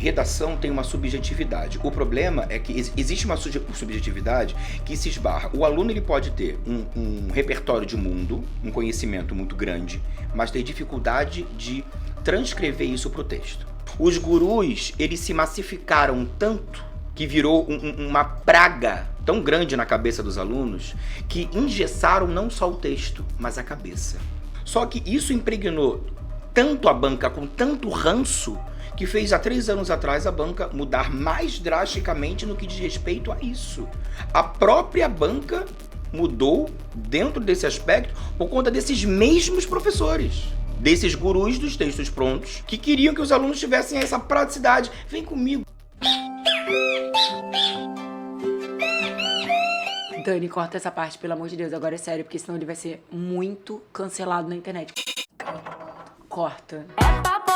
redação tem uma subjetividade. O problema é que existe uma subjetividade que se esbarra. O aluno ele pode ter um repertório de mundo, um conhecimento muito grande, mas ter dificuldade de transcrever isso para o texto. Os gurus, eles se massificaram tanto que virou uma praga tão grande na cabeça dos alunos que engessaram não só o texto, mas a cabeça. Só que isso impregnou tanto a banca com tanto ranço que fez há 3 anos atrás a banca mudar mais drasticamente no que diz respeito a isso. A própria banca mudou dentro desse aspecto por conta desses mesmos professores, desses gurus dos textos prontos, que queriam que os alunos tivessem essa praticidade. Vem comigo. Dani, corta essa parte, pelo amor de Deus. Agora é sério, porque senão ele vai ser muito cancelado na internet. Corta. É papo,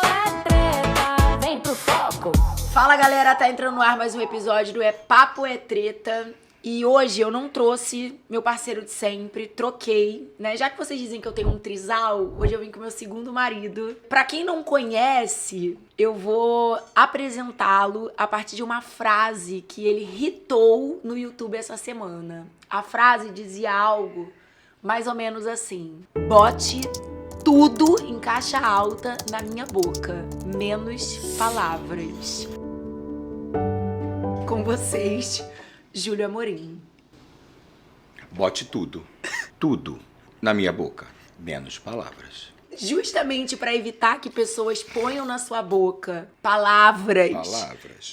é treta, vem pro foco. Fala, galera, tá entrando no ar mais um episódio do É Papo, é Treta. E hoje eu não trouxe meu parceiro de sempre, troquei, né? Já que vocês dizem que eu tenho um trisal, hoje eu vim com meu segundo marido. Pra quem não conhece, eu vou apresentá-lo a partir de uma frase que ele hitou no YouTube essa semana. A frase dizia algo mais ou menos assim: bote tudo em caixa alta na minha boca, menos palavras. Com vocês, Júlio Amorim. Bote tudo na minha boca, menos palavras. Justamente para evitar que pessoas ponham na sua boca palavras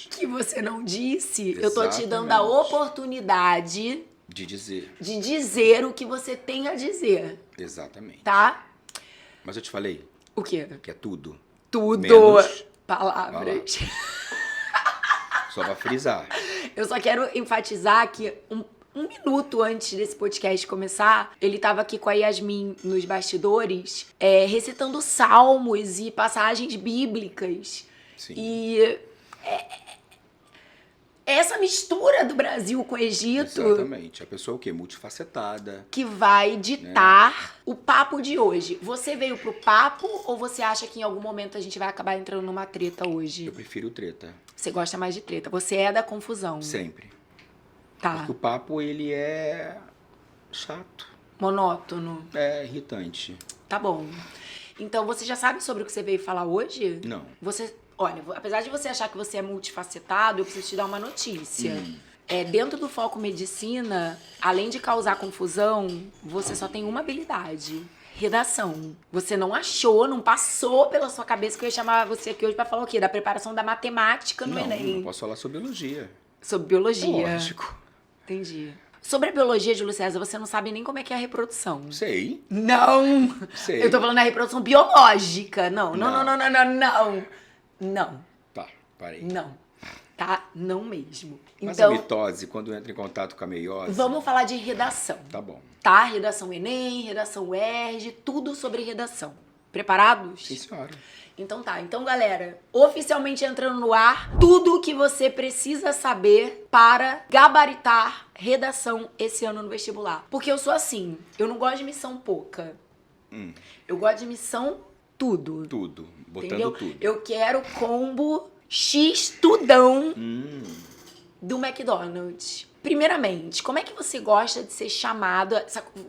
que você não disse, Exatamente. eu tô te dando a oportunidade De dizer o que você tem a dizer, Exatamente. tá? Mas eu te falei O quê? que é tudo. Tudo. Menos Palavras. Só pra frisar. Eu só quero enfatizar que um minuto antes desse podcast começar, ele tava aqui com a Yasmin nos bastidores, recitando salmos e passagens bíblicas. Sim. E essa mistura do Brasil com o Egito Exatamente. A pessoa é o quê? Multifacetada. que vai ditar o papo de hoje. Você veio pro papo ou você acha que em algum momento a gente vai acabar entrando numa treta hoje? Eu prefiro treta. Você gosta mais de treta. Você é da confusão. Sempre. Tá. Porque o papo, ele é chato. Monótono. É irritante. Tá bom. Então você já sabe sobre o que você veio falar hoje? Não. Olha, apesar de você achar que você é multifacetado, eu preciso te dar uma notícia. Dentro do foco medicina, além de causar confusão, você só tem uma habilidade: redação. Você não achou, não passou pela sua cabeça que eu ia chamar você aqui hoje pra falar o quê? Da preparação da matemática no Enem. Não posso falar sobre biologia. Sobre biologia. Lógico. Entendi. Sobre a biologia, Júlio César, você não sabe nem como é que é a reprodução. Sei. Não! Sei. Eu tô falando da reprodução biológica. Não. Tá, parei. Não. Tá? Não mesmo. Mas Então, a mitose, quando entra em contato com a meiose... vamos falar de redação. Tá bom. Tá? Redação Enem, redação UERJ, tudo sobre redação. Preparados? Sim, senhora. Então tá. Então, galera, oficialmente entrando no ar, tudo o que você precisa saber para gabaritar redação esse ano no vestibular. Porque eu sou assim, eu não gosto de missão pouca. Eu gosto de missão tudo. Tudo. Botando Entendeu? tudo. Eu quero combo X tudão do McDonald's. Primeiramente, como é que você gosta de ser chamado?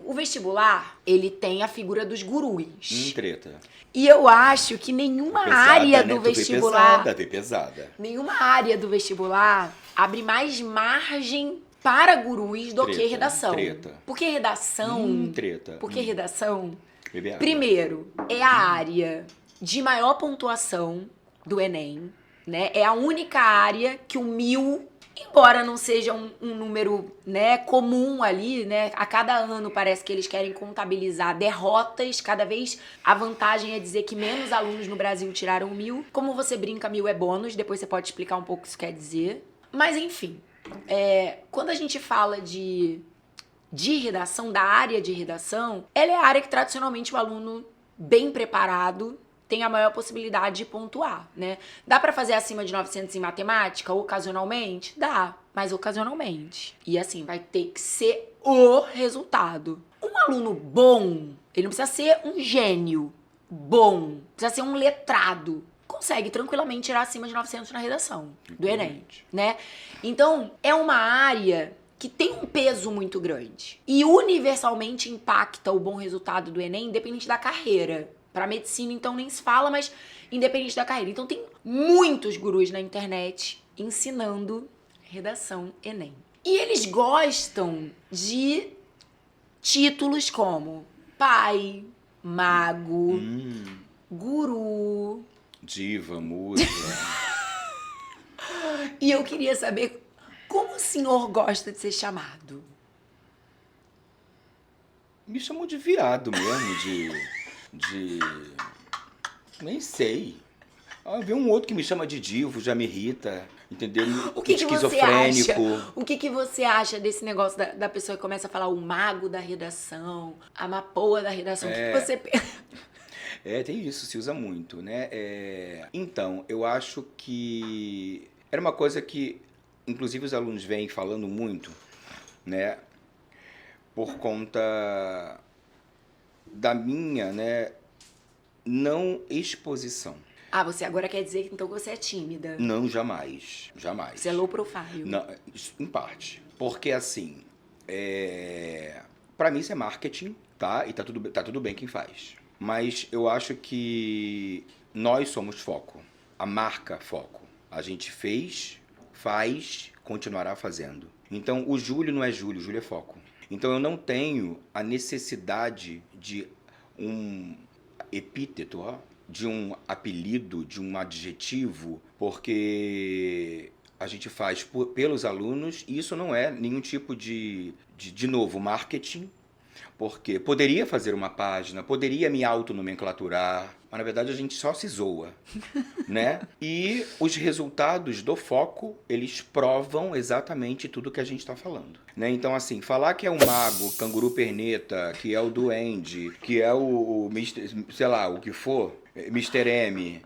O vestibular, ele tem a figura dos gurus. Treta. E eu acho que nenhuma área do vestibular... Pesada. Nenhuma área do vestibular abre mais margem para gurus do que redação. Treta. Por que redação? Treta. Porque redação... Beber água. Primeiro, é a área de maior pontuação do Enem, né? É a única área que o 1000, embora não seja um número, né, comum ali, né? A cada ano parece que eles querem contabilizar derrotas. Cada vez a vantagem é dizer que menos alunos no Brasil tiraram 1000. Como você brinca, 1000 é bônus. Depois você pode explicar um pouco o que isso quer dizer. Mas enfim, quando a gente fala de redação, da área de redação, ela é a área que tradicionalmente o aluno bem preparado tem a maior possibilidade de pontuar, né? Dá pra fazer acima de 900 em matemática, ocasionalmente? Dá, mas ocasionalmente. E assim, vai ter que ser o resultado. Um aluno bom, ele não precisa ser um gênio bom, precisa ser um letrado. Com consegue tranquilamente tirar acima de 900 na redação do Enem, Exatamente. né? Então, é uma área que tem um peso muito grande e universalmente impacta o bom resultado do Enem, independente da carreira. Para medicina, então, nem se fala, mas independente da carreira. Então, tem muitos gurus na internet ensinando redação Enem. E eles gostam de títulos como pai, mago, guru. Diva, musa. E eu queria saber como o senhor gosta de ser chamado. Me chamam de viado mesmo, nem sei. Vê um outro que me chama de divo, já me irrita, entendeu? O que você Esquizofrênico. acha? O que você acha desse negócio da pessoa que começa a falar o mago da redação, a mapoa da redação? O que você pensa? Tem isso, se usa muito, né? Então, eu acho que era uma coisa que, inclusive, os alunos vêm falando muito, né? Por conta da minha, né, não exposição. Ah, você agora quer dizer então que você é tímida. Não, jamais. Jamais. Você é low profile. Não, em parte. Porque, assim, pra mim isso é marketing, tá? E tá tudo bem quem faz. Mas eu acho que nós somos foco. A marca foco. A gente fez, faz, continuará fazendo. Então, o Júlio não é Júlio, o Júlio é foco. Então, eu não tenho a necessidade de um epíteto, de um apelido, de um adjetivo, porque a gente faz pelos alunos e isso não é nenhum tipo de novo, marketing, porque poderia fazer uma página, poderia me autonomenclaturar, mas na verdade a gente só se zoa, né? E os resultados do foco, eles provam exatamente tudo que a gente está falando, né? Então, assim, falar que é o mago, canguru perneta, que é o duende, que é o sei lá, o que for, Mr. M,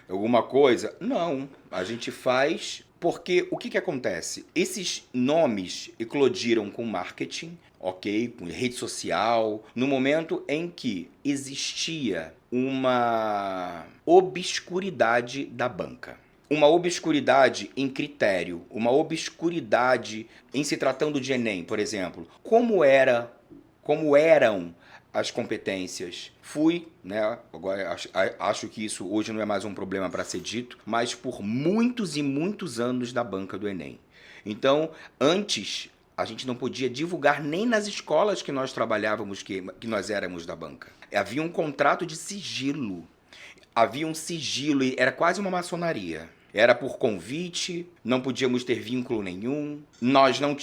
alguma coisa, não. A gente faz porque o que acontece? Esses nomes eclodiram com marketing, ok? Com rede social, no momento em que existia uma obscuridade da banca. Uma obscuridade em critério, uma obscuridade em se tratando de Enem, por exemplo. Como eram as competências. Fui, né? Agora acho que isso hoje não é mais um problema para ser dito, mas por muitos e muitos anos da banca do Enem. Então, antes a gente não podia divulgar nem nas escolas que nós trabalhávamos, que nós éramos da banca. Havia um contrato de sigilo. Havia um sigilo, era quase uma maçonaria. Era por convite, não podíamos ter vínculo nenhum, nós não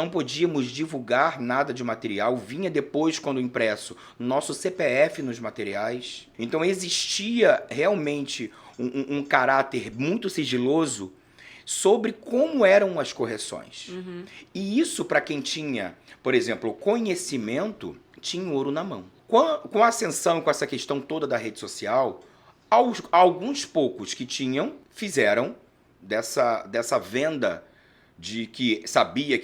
podíamos divulgar nada de material, vinha depois, quando impresso, nosso CPF nos materiais. Então existia realmente um caráter muito sigiloso sobre como eram as correções. Uhum. E isso, para quem tinha, por exemplo, conhecimento, tinha ouro na mão. Com a ascensão, com essa questão toda da rede social, alguns poucos que tinham, fizeram dessa venda de que sabia,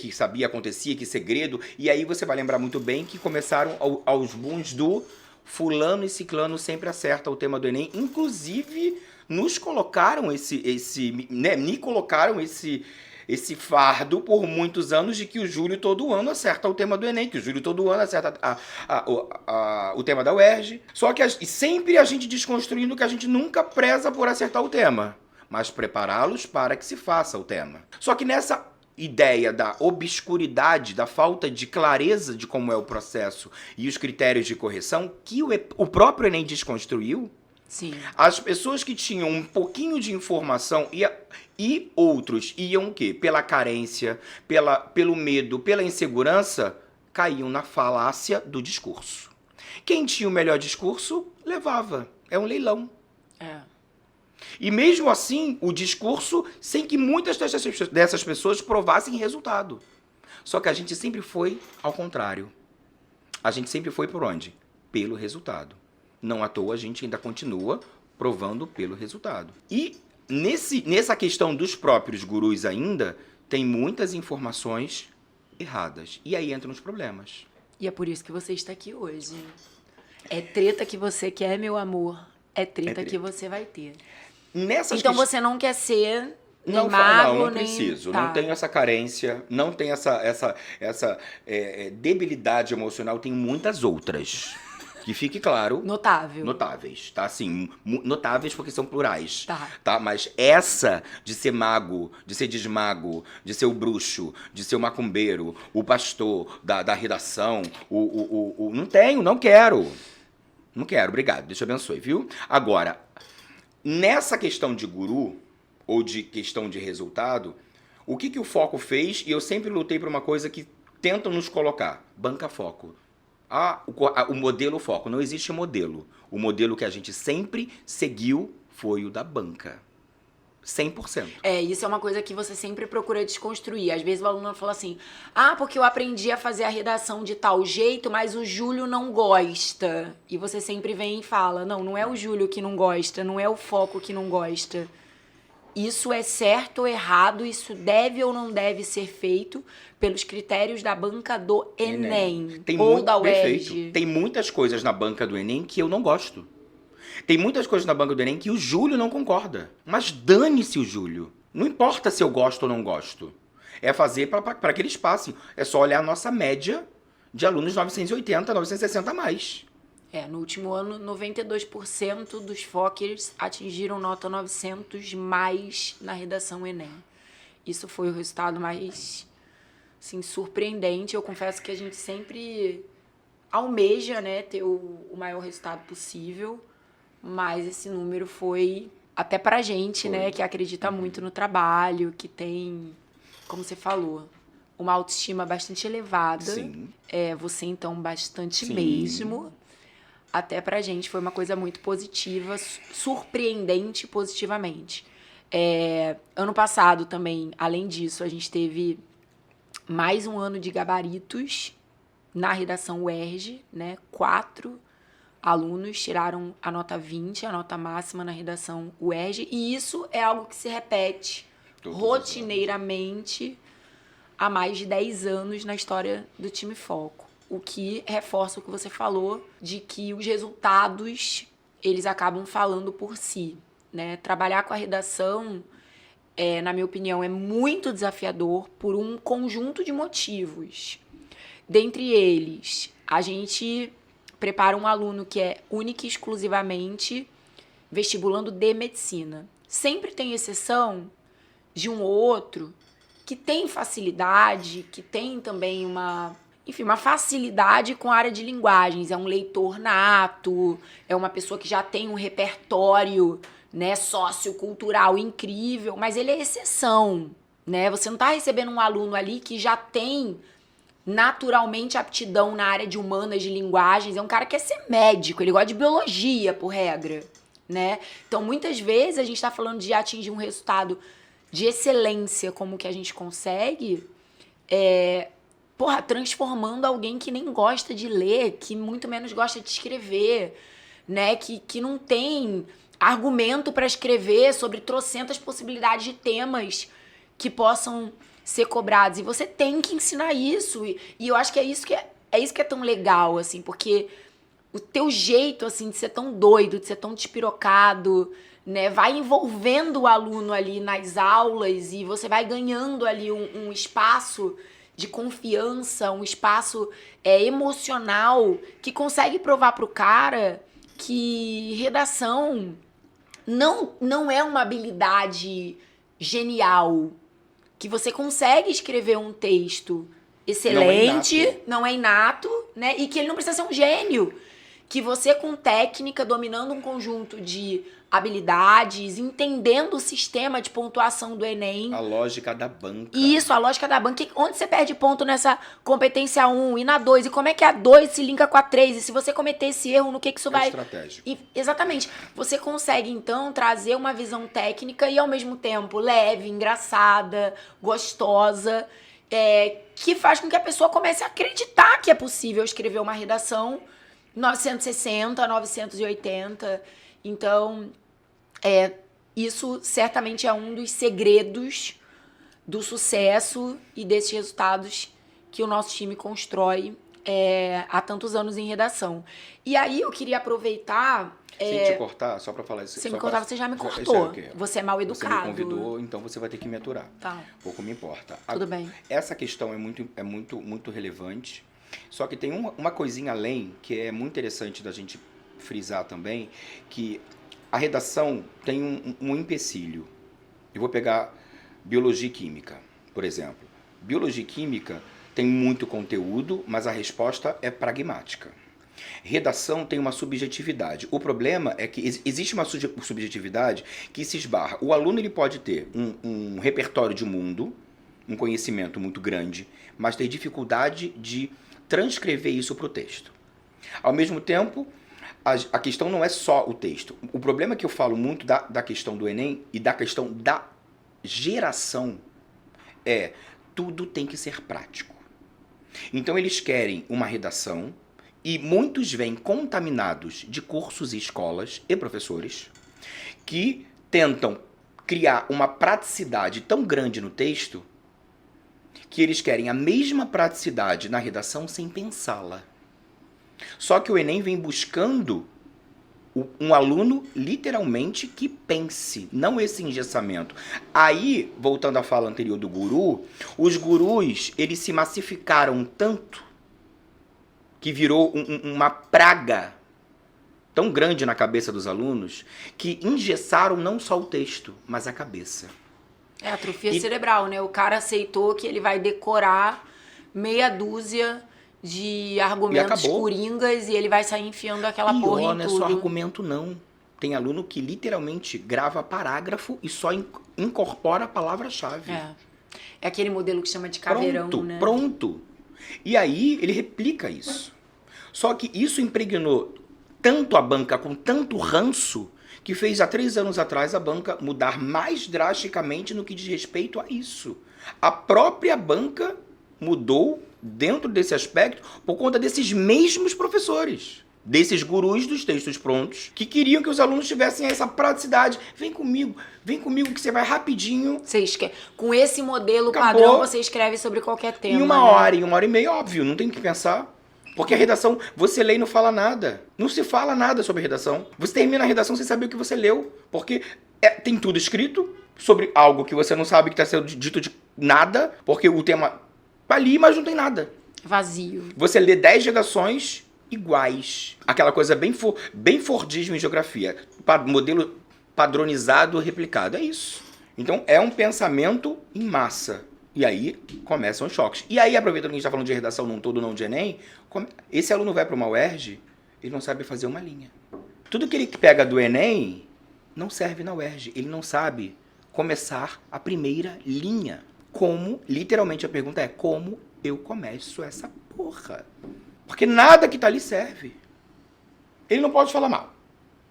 acontecia, que segredo, e aí você vai lembrar muito bem que começaram aos booms do fulano e ciclano sempre acerta o tema do Enem, inclusive nos colocaram me colocaram esse fardo por muitos anos de que o Júlio todo ano acerta o tema do Enem, que o Júlio todo ano acerta o tema da UERJ. Só que sempre a gente desconstruindo que a gente nunca preza por acertar o tema, mas prepará-los para que se faça o tema. Só que nessa ideia da obscuridade, da falta de clareza de como é o processo e os critérios de correção, que o próprio Enem desconstruiu, sim, as pessoas que tinham um pouquinho de informação e outros iam o quê? Pela carência, pelo medo, pela insegurança, caíam na falácia do discurso. Quem tinha o melhor discurso, levava. É um leilão. E mesmo assim, o discurso, sem que muitas dessas pessoas provassem resultado. Só que a gente sempre foi ao contrário. A gente sempre foi por onde? Pelo resultado. Não à toa a gente ainda continua provando pelo resultado. E nessa questão dos próprios gurus ainda, tem muitas informações erradas. E aí entram os problemas. E é por isso que você está aqui hoje. É treta que você quer, meu amor. É treta que você vai ter. Nessas Então questões- você não quer ser nem Não, mago, não nem... preciso. Tá. Não tenho essa carência, não tenho essa debilidade emocional. Tenho muitas outras. Que fique claro, Notável. notáveis, tá? Assim, notáveis porque são plurais. Tá. Mas essa de ser mago, de ser desmago, de ser o bruxo, de ser o macumbeiro, o pastor da redação, não tenho, não quero. Não quero, obrigado, Deus te abençoe, viu? Agora, nessa questão de guru, ou de questão de resultado, o que o foco fez, e eu sempre lutei por uma coisa que tentam nos colocar, banca foco. O modelo foco, não existe modelo. O modelo que a gente sempre seguiu foi o da banca. 100%. Isso é uma coisa que você sempre procura desconstruir. Às vezes o aluno fala assim, porque eu aprendi a fazer a redação de tal jeito, mas o Júlio não gosta. E você sempre vem e fala, não é o Júlio que não gosta, não é o foco que não gosta. Isso é certo ou errado, isso deve ou não deve ser feito pelos critérios da banca do Enem. Ou da UERJ. Perfeito. Tem muitas coisas na banca do Enem que eu não gosto. Tem muitas coisas na banca do Enem que o Júlio não concorda. Mas dane-se o Júlio. Não importa se eu gosto ou não gosto. É fazer para que eles passem. É só olhar a nossa média de alunos 980, 960 a mais. No último ano, 92% dos Fockers atingiram nota 900 mais na redação Enem. Isso foi o resultado mais, assim, surpreendente. Eu confesso que a gente sempre almeja, né, ter o maior resultado possível, mas esse número foi até pra gente, né, que acredita muito no trabalho, que tem, como você falou, uma autoestima bastante elevada. Sim. Você, então, bastante Sim. mesmo. Até pra gente foi uma coisa muito positiva, surpreendente positivamente. Ano passado também, além disso, a gente teve mais um ano de gabaritos na redação UERJ, né? 4 alunos tiraram a nota 20, a nota máxima na redação UERJ, e isso é algo que se repete Todos rotineiramente há mais de 10 anos na história do time Foco. O que reforça o que você falou, de que os resultados, eles acabam falando por si, né? Trabalhar com a redação, na minha opinião, é muito desafiador por um conjunto de motivos. Dentre eles, a gente prepara um aluno que é único e exclusivamente vestibulando de medicina. Sempre tem exceção de um ou outro que tem facilidade, que tem também uma facilidade com a área de linguagens. É um leitor nato, é uma pessoa que já tem um repertório, né, sociocultural incrível, mas ele é exceção, né? Você não está recebendo um aluno ali que já tem naturalmente aptidão na área de humanas, de linguagens. É um cara que quer ser médico, ele gosta de biologia, por regra, né? Então, muitas vezes, a gente está falando de atingir um resultado de excelência como que a gente consegue, transformando alguém que nem gosta de ler, que muito menos gosta de escrever, né? Que não tem argumento para escrever sobre trocentas possibilidades de temas que possam ser cobrados. E você tem que ensinar isso. E eu acho que é isso que é tão legal, assim, porque o teu jeito, assim, de ser tão doido, de ser tão despirocado, né, vai envolvendo o aluno ali nas aulas e você vai ganhando ali um espaço de confiança, um espaço emocional que consegue provar pro cara que redação não é uma habilidade genial, que você consegue escrever um texto excelente, não é inato, né? E que ele não precisa ser um gênio. Que você, com técnica, dominando um conjunto de habilidades, entendendo o sistema de pontuação do Enem. A lógica da banca. Isso, a lógica da banca. Onde você perde ponto nessa competência 1 e na 2? E como é que a 2 se linka com a 3? E se você cometer esse erro, no que isso vai... Estratégico. Exatamente. Você consegue, então, trazer uma visão técnica e, ao mesmo tempo, leve, engraçada, gostosa, que faz com que a pessoa comece a acreditar que é possível escrever uma redação 960, 980. Então, isso certamente é um dos segredos do sucesso e desses resultados que o nosso time constrói há tantos anos em redação. E aí eu queria aproveitar... Sem te cortar, só pra falar isso. Sem só me cortar, pra- você já me Isso cortou. o quê? Você é mal Você educado. me convidou, então você vai ter que me aturar. Tá, Pouco me importa. tudo bem. Essa questão muito relevante. Só que tem uma coisinha além que é muito interessante da gente frisar também, que a redação tem um empecilho. Eu vou pegar biologia e química, por exemplo. Biologia e química tem muito conteúdo, mas a resposta é pragmática. Redação tem uma subjetividade. O problema é que existe uma subjetividade que se esbarra. O aluno ele pode ter um repertório de mundo, um conhecimento muito grande, mas ter dificuldade de transcrever isso para o texto. Ao mesmo tempo, a questão não é só o texto. O problema que eu falo muito da questão do Enem e da questão da geração é tudo tem que ser prático. Então eles querem uma redação e muitos vêm contaminados de cursos e escolas e professores que tentam criar uma praticidade tão grande no texto que eles querem a mesma praticidade na redação sem pensá-la. Só que o Enem vem buscando um aluno literalmente que pense, não esse engessamento. Aí, voltando à fala anterior do guru, os gurus, eles se massificaram tanto que virou uma praga tão grande na cabeça dos alunos que engessaram não só o texto, mas a cabeça. É atrofia cerebral, né? O cara aceitou que ele vai decorar meia dúzia de argumentos acabou. coringas e ele vai sair enfiando aquela E porra ó, em não é tudo. só argumento, não. Tem aluno que literalmente grava parágrafo e só incorpora a palavra-chave. É aquele modelo que chama de caveirão, Pronto, né? pronto. E aí ele replica isso. Só que isso impregnou tanto a banca com tanto ranço que fez há 3 anos atrás a banca mudar mais drasticamente no que diz respeito a isso. A própria banca mudou dentro desse aspecto por conta desses mesmos professores, desses gurus dos textos prontos, que queriam que os alunos tivessem essa praticidade. Vem comigo que você vai rapidinho. Com esse modelo Acabou. padrão, você escreve sobre qualquer tema. Em uma hora, em 1h30, óbvio, não tem o que pensar. Porque a redação, você lê e não fala nada. Não se fala nada sobre redação. Você termina a redação sem saber o que você leu. Porque tem tudo escrito sobre algo que você não sabe que está sendo dito de nada. Porque o tema tá ali, mas não tem nada. Vazio. Você lê 10 redações iguais. Aquela coisa bem Fordismo em geografia. Modelo padronizado, replicado. É isso. Então, é um pensamento em massa. E aí, começam os choques. E aí, aproveitando que a gente está falando de redação num todo, não de Enem, esse aluno vai para uma UERJ, ele não sabe fazer uma linha. Tudo que ele pega do Enem não serve na UERJ. Ele não sabe começar a primeira linha. Como, literalmente a pergunta é, como eu começo essa porra? Porque nada que tá ali serve. Ele não pode falar mal.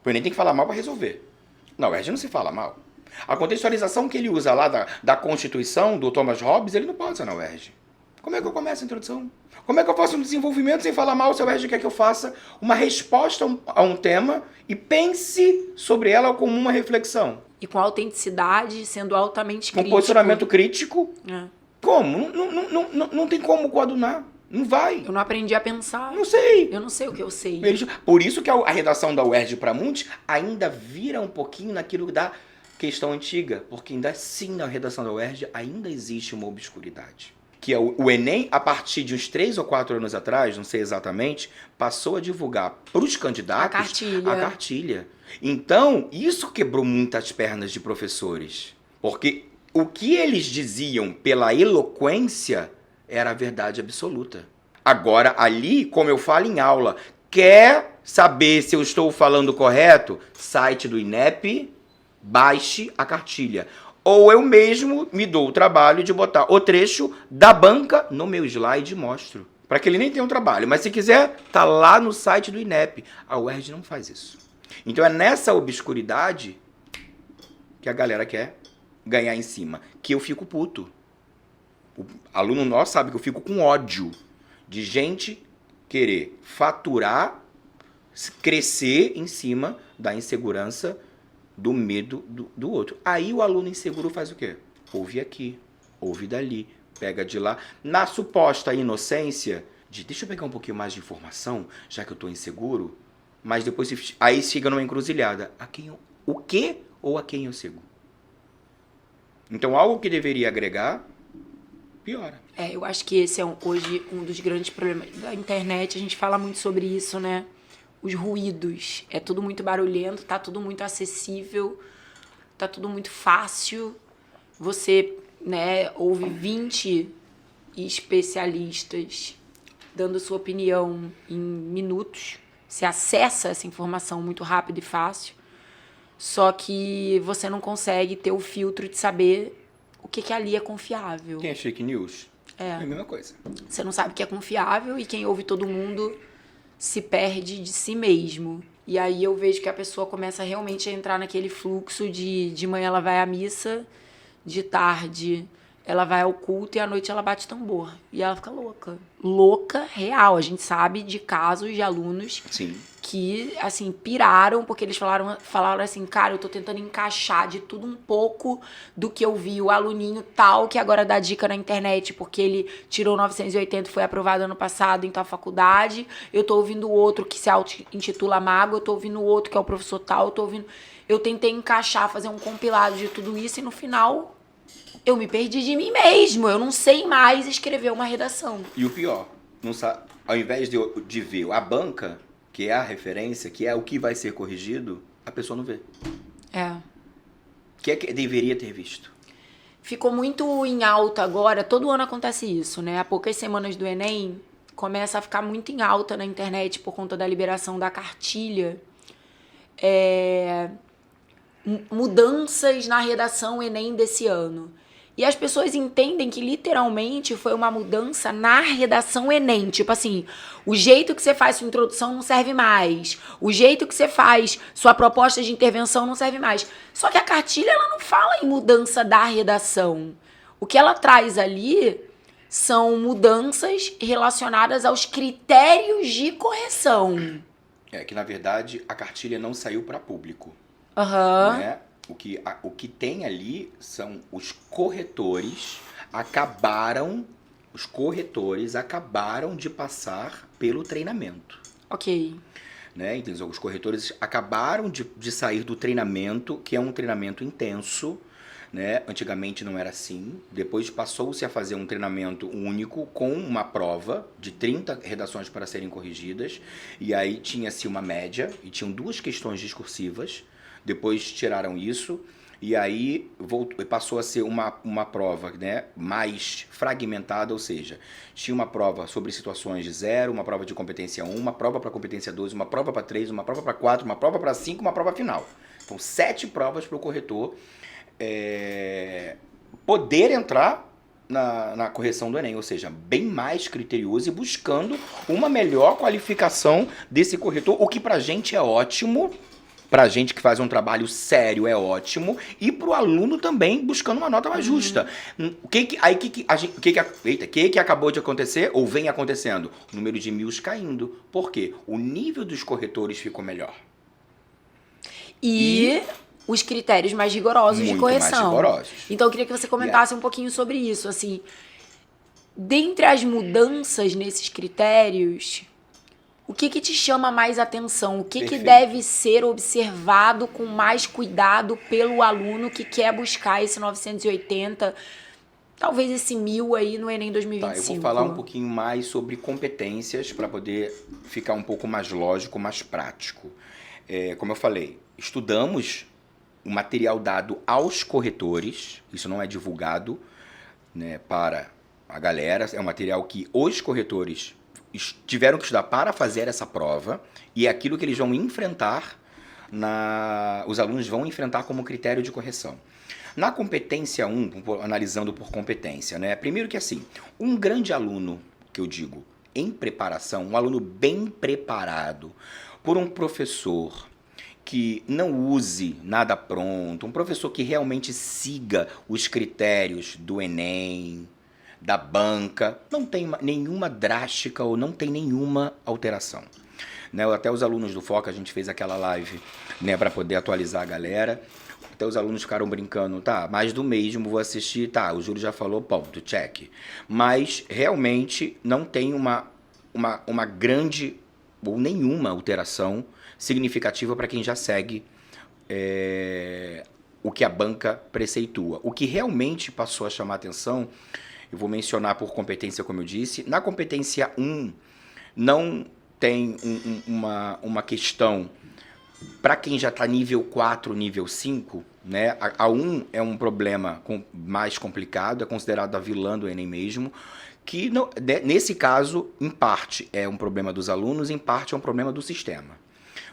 O Enem tem que falar mal para resolver. Na UERJ não se fala mal. A contextualização que ele usa lá da Constituição, do Thomas Hobbes, ele não pode usar na UERJ. Como é que eu começo a introdução? Como é que eu faço um desenvolvimento sem falar mal se a UERJ quer que eu faça uma resposta a um tema e pense sobre ela como uma reflexão? E com autenticidade, sendo altamente Com crítico. posicionamento crítico. É. Como? Não tem como coadunar. Não vai. Eu não aprendi a pensar. Não sei. Eu não sei o que eu sei. Por isso que a redação da UERJ para muitos ainda vira um pouquinho naquilo da questão antiga. Porque ainda assim na redação da UERJ ainda existe uma obscuridade. Que é o Enem, a partir de uns 3 ou 4 anos atrás, não sei exatamente, passou a divulgar para os candidatos a cartilha. Então, isso quebrou muitas pernas de professores. Porque o que eles diziam pela eloquência era a verdade absoluta. Agora, ali, como eu falo em aula, quer saber se eu estou falando correto? Site do INEP, baixe a cartilha. Ou eu mesmo me dou o trabalho de botar o trecho da banca no meu slide e mostro. Para que ele nem tenha um trabalho. Mas se quiser, tá lá no site do INEP. A UERJ não faz isso. Então é nessa obscuridade que a galera quer ganhar em cima. Que eu fico puto. O aluno nosso sabe que eu fico com ódio de gente querer faturar, crescer em cima da insegurança, do medo do outro. Aí o aluno inseguro faz o quê? Ouve aqui, ouve dali, pega de lá. Na suposta inocência de deixa eu pegar um pouquinho mais de informação, já que eu tô inseguro, mas depois aí chega numa encruzilhada. O que ou a quem eu sigo? Então, algo que deveria agregar, piora. Eu acho que esse é hoje um dos grandes problemas da internet. A gente fala muito sobre isso, né? Os ruídos. É tudo muito barulhento, tá tudo muito acessível, tá tudo muito fácil. Você, né, ouve 20 especialistas dando sua opinião em minutos. Você acessa essa informação muito rápido e fácil. Só que você não consegue ter o filtro de saber o que ali é confiável. Quem é fake news? É a mesma coisa. Você não sabe o que é confiável e quem ouve todo mundo se perde de si mesmo. E aí eu vejo que a pessoa começa realmente a entrar naquele fluxo de manhã ela vai à missa, de tarde ela vai ao culto e à noite ela bate tambor. E ela fica louca. Louca real. A gente sabe de casos de alunos Sim. que, assim, piraram porque eles falaram assim, cara, eu tô tentando encaixar de tudo um pouco do que eu vi. O aluninho tal, que agora dá dica na internet porque ele tirou 980 e foi aprovado ano passado em tal faculdade. Eu tô ouvindo o outro que se auto-intitula mago, eu tô ouvindo o outro que é o professor tal, eu tentei encaixar, fazer um compilado de tudo isso e no final eu me perdi de mim mesmo. Eu não sei mais escrever uma redação. E o pior, ao invés de ver a banca, que é a referência, que é o que vai ser corrigido, a pessoa não vê. Que deveria ter visto. Ficou muito em alta agora, todo ano acontece isso, né? Há poucas semanas do Enem, começa a ficar muito em alta na internet por conta da liberação da cartilha. Mudanças na redação Enem desse ano. E as pessoas entendem que literalmente foi uma mudança na redação Enem. Tipo assim, o jeito que você faz sua introdução não serve mais. O jeito que você faz sua proposta de intervenção não serve mais. Só que a cartilha, ela não fala em mudança da redação. O que ela traz ali são mudanças relacionadas aos critérios de correção. Que na verdade a cartilha não saiu para público. Né? O que tem ali são os corretores acabaram de passar pelo treinamento. Ok. Né? Então, os corretores acabaram de sair do treinamento, que é um treinamento intenso. Né? Antigamente não era assim. Depois passou-se a fazer um treinamento único com uma prova de 30 redações para serem corrigidas. E aí tinha-se uma média e tinham 2 questões discursivas. Depois tiraram isso e aí passou a ser uma prova, né, mais fragmentada, ou seja, tinha uma prova sobre situações de 0, uma prova de competência 1, uma prova para competência 2, uma prova para 3, uma prova para 4, uma prova para 5, uma prova final. Então, 7 provas para o corretor poder entrar na correção do Enem, ou seja, bem mais criterioso e buscando uma melhor qualificação desse corretor, o que pra gente é ótimo. Pra gente que faz um trabalho sério é ótimo. E pro aluno também buscando uma nota mais justa. O que acabou de acontecer ou vem acontecendo? O número de MIUs caindo. Por quê? O nível dos corretores ficou melhor. E os critérios mais rigorosos de correção. Mais rigorosos. Então eu queria que você comentasse um pouquinho sobre isso. Assim, dentre as mudanças nesses critérios, o que te chama mais atenção? O que deve ser observado com mais cuidado pelo aluno que quer buscar esse 980, talvez esse 1000 aí no Enem 2025? Tá, eu vou falar um pouquinho mais sobre competências para poder ficar um pouco mais lógico, mais prático. Como eu falei, estudamos o material dado aos corretores, isso não é divulgado, né, para a galera, é um material que os corretores tiveram que estudar para fazer essa prova e é aquilo que eles vão enfrentar, os alunos vão enfrentar como critério de correção. Na competência 1, analisando por competência, né? Primeiro que assim, um grande aluno, que eu digo, em preparação, um aluno bem preparado por um professor que não use nada pronto, um professor que realmente siga os critérios do Enem, da banca, não tem nenhuma drástica ou não tem nenhuma alteração. Né? Até os alunos do Foca, a gente fez aquela live, né, para poder atualizar a galera. Até os alunos ficaram brincando, tá, mais do mesmo, vou assistir, tá, o Júlio já falou, ponto, check. Mas realmente não tem uma uma grande ou nenhuma alteração significativa para quem já segue o que a banca preceitua. O que realmente passou a chamar atenção, eu vou mencionar por competência, como eu disse, na competência 1 não tem uma questão para quem já está nível 4, nível 5, né? A 1 é um problema mais complicado, é considerado a vilã do Enem mesmo, que não, nesse caso, em parte é um problema dos alunos, em parte é um problema do sistema.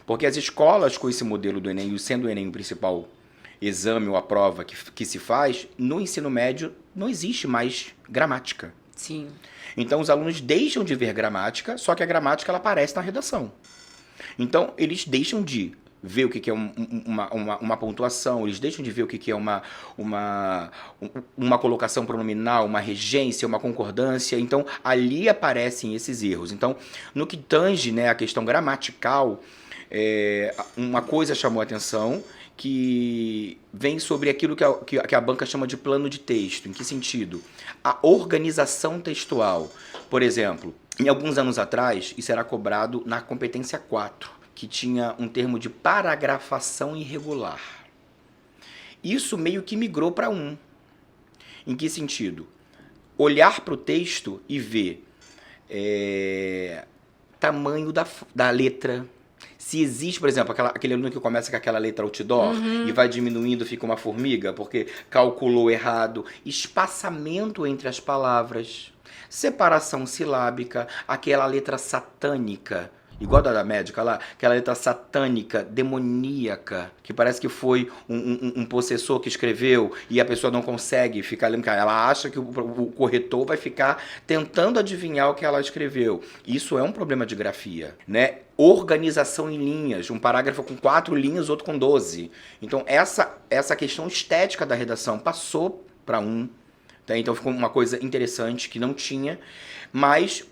Porque as escolas com esse modelo do Enem, sendo o Enem o principal exame ou a prova que se faz, no ensino médio não existe mais gramática. Sim. Então os alunos deixam de ver gramática, só que a gramática ela aparece na redação. Então eles deixam de ver o que é uma pontuação, eles deixam de ver o que é uma colocação pronominal, uma regência, uma concordância. Então ali aparecem esses erros. Então no que tange, né, a questão gramatical, uma coisa chamou a atenção, que vem sobre aquilo que a banca chama de plano de texto. Em que sentido? A organização textual. Por exemplo, em alguns anos atrás, isso era cobrado na competência 4, que tinha um termo de paragrafação irregular. Isso meio que migrou para 1. Em que sentido? Olhar para o texto e ver tamanho da letra. Se existe, por exemplo, aquele aluno que começa com aquela letra outdoor e vai diminuindo, fica uma formiga, porque calculou errado. Espaçamento entre as palavras. Separação silábica, aquela letra satânica, igual da médica lá, aquela letra satânica, demoníaca, que parece que foi um possessor que escreveu e a pessoa não consegue ficar lembrando. Ela acha que o corretor vai ficar tentando adivinhar o que ela escreveu. Isso é um problema de grafia, né? Organização em linhas, um parágrafo com 4 linhas, outro com 12. Então essa questão estética da redação passou para 1. Tá? Então ficou uma coisa interessante que não tinha, mas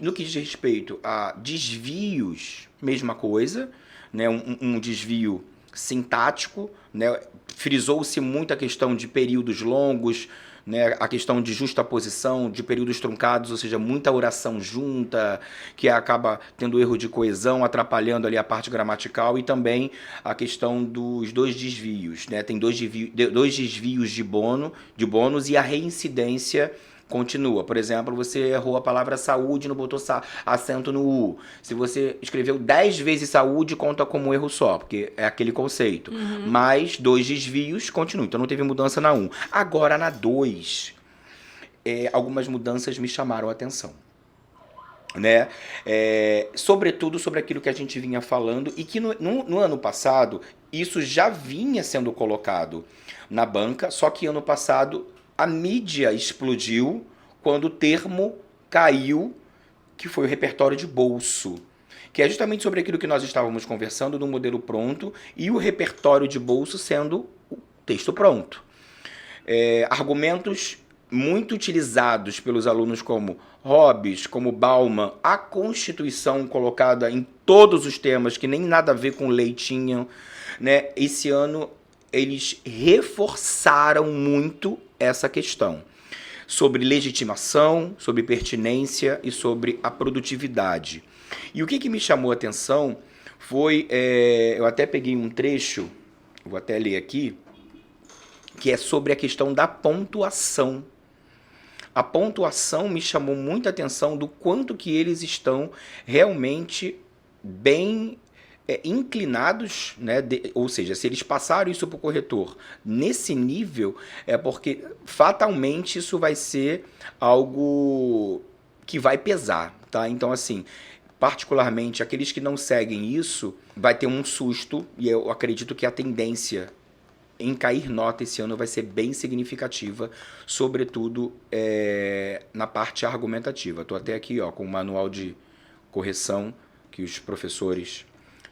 no que diz respeito a desvios, mesma coisa, né? Um desvio sintático, né? Frisou-se muito a questão de períodos longos, né? A questão de justaposição, de períodos truncados, ou seja, muita oração junta, que acaba tendo erro de coesão, atrapalhando ali a parte gramatical, e também a questão dos 2 desvios, né? Tem dois desvios de bônus e a reincidência continua. Por exemplo, você errou a palavra saúde e não botou acento no U. Se você escreveu 10 vezes saúde, conta como um erro só, porque é aquele conceito. Mas 2 desvios continuam. Então não teve mudança na 1. Agora na 2, algumas mudanças me chamaram a atenção. Né? Sobretudo sobre aquilo que a gente vinha falando e que no ano passado isso já vinha sendo colocado na banca, só que ano passado a mídia explodiu quando o termo caiu, que foi o repertório de bolso, que é justamente sobre aquilo que nós estávamos conversando no modelo pronto e o repertório de bolso sendo o texto pronto. Argumentos muito utilizados pelos alunos como Hobbes, como Bauman, a Constituição colocada em todos os temas que nem nada a ver com lei tinham, né? Esse ano eles reforçaram muito essa questão sobre legitimação, sobre pertinência e sobre a produtividade. E o que me chamou a atenção foi, eu até peguei um trecho, vou até ler aqui, que é sobre a questão da pontuação. A pontuação me chamou muita atenção do quanto que eles estão realmente bem inclinados, né? Ou seja, se eles passaram isso para o corretor nesse nível, é porque fatalmente isso vai ser algo que vai pesar, tá? Então, assim, particularmente aqueles que não seguem isso, vai ter um susto, e eu acredito que a tendência em cair nota esse ano vai ser bem significativa, sobretudo na parte argumentativa. Estou até aqui com o manual de correção que os professores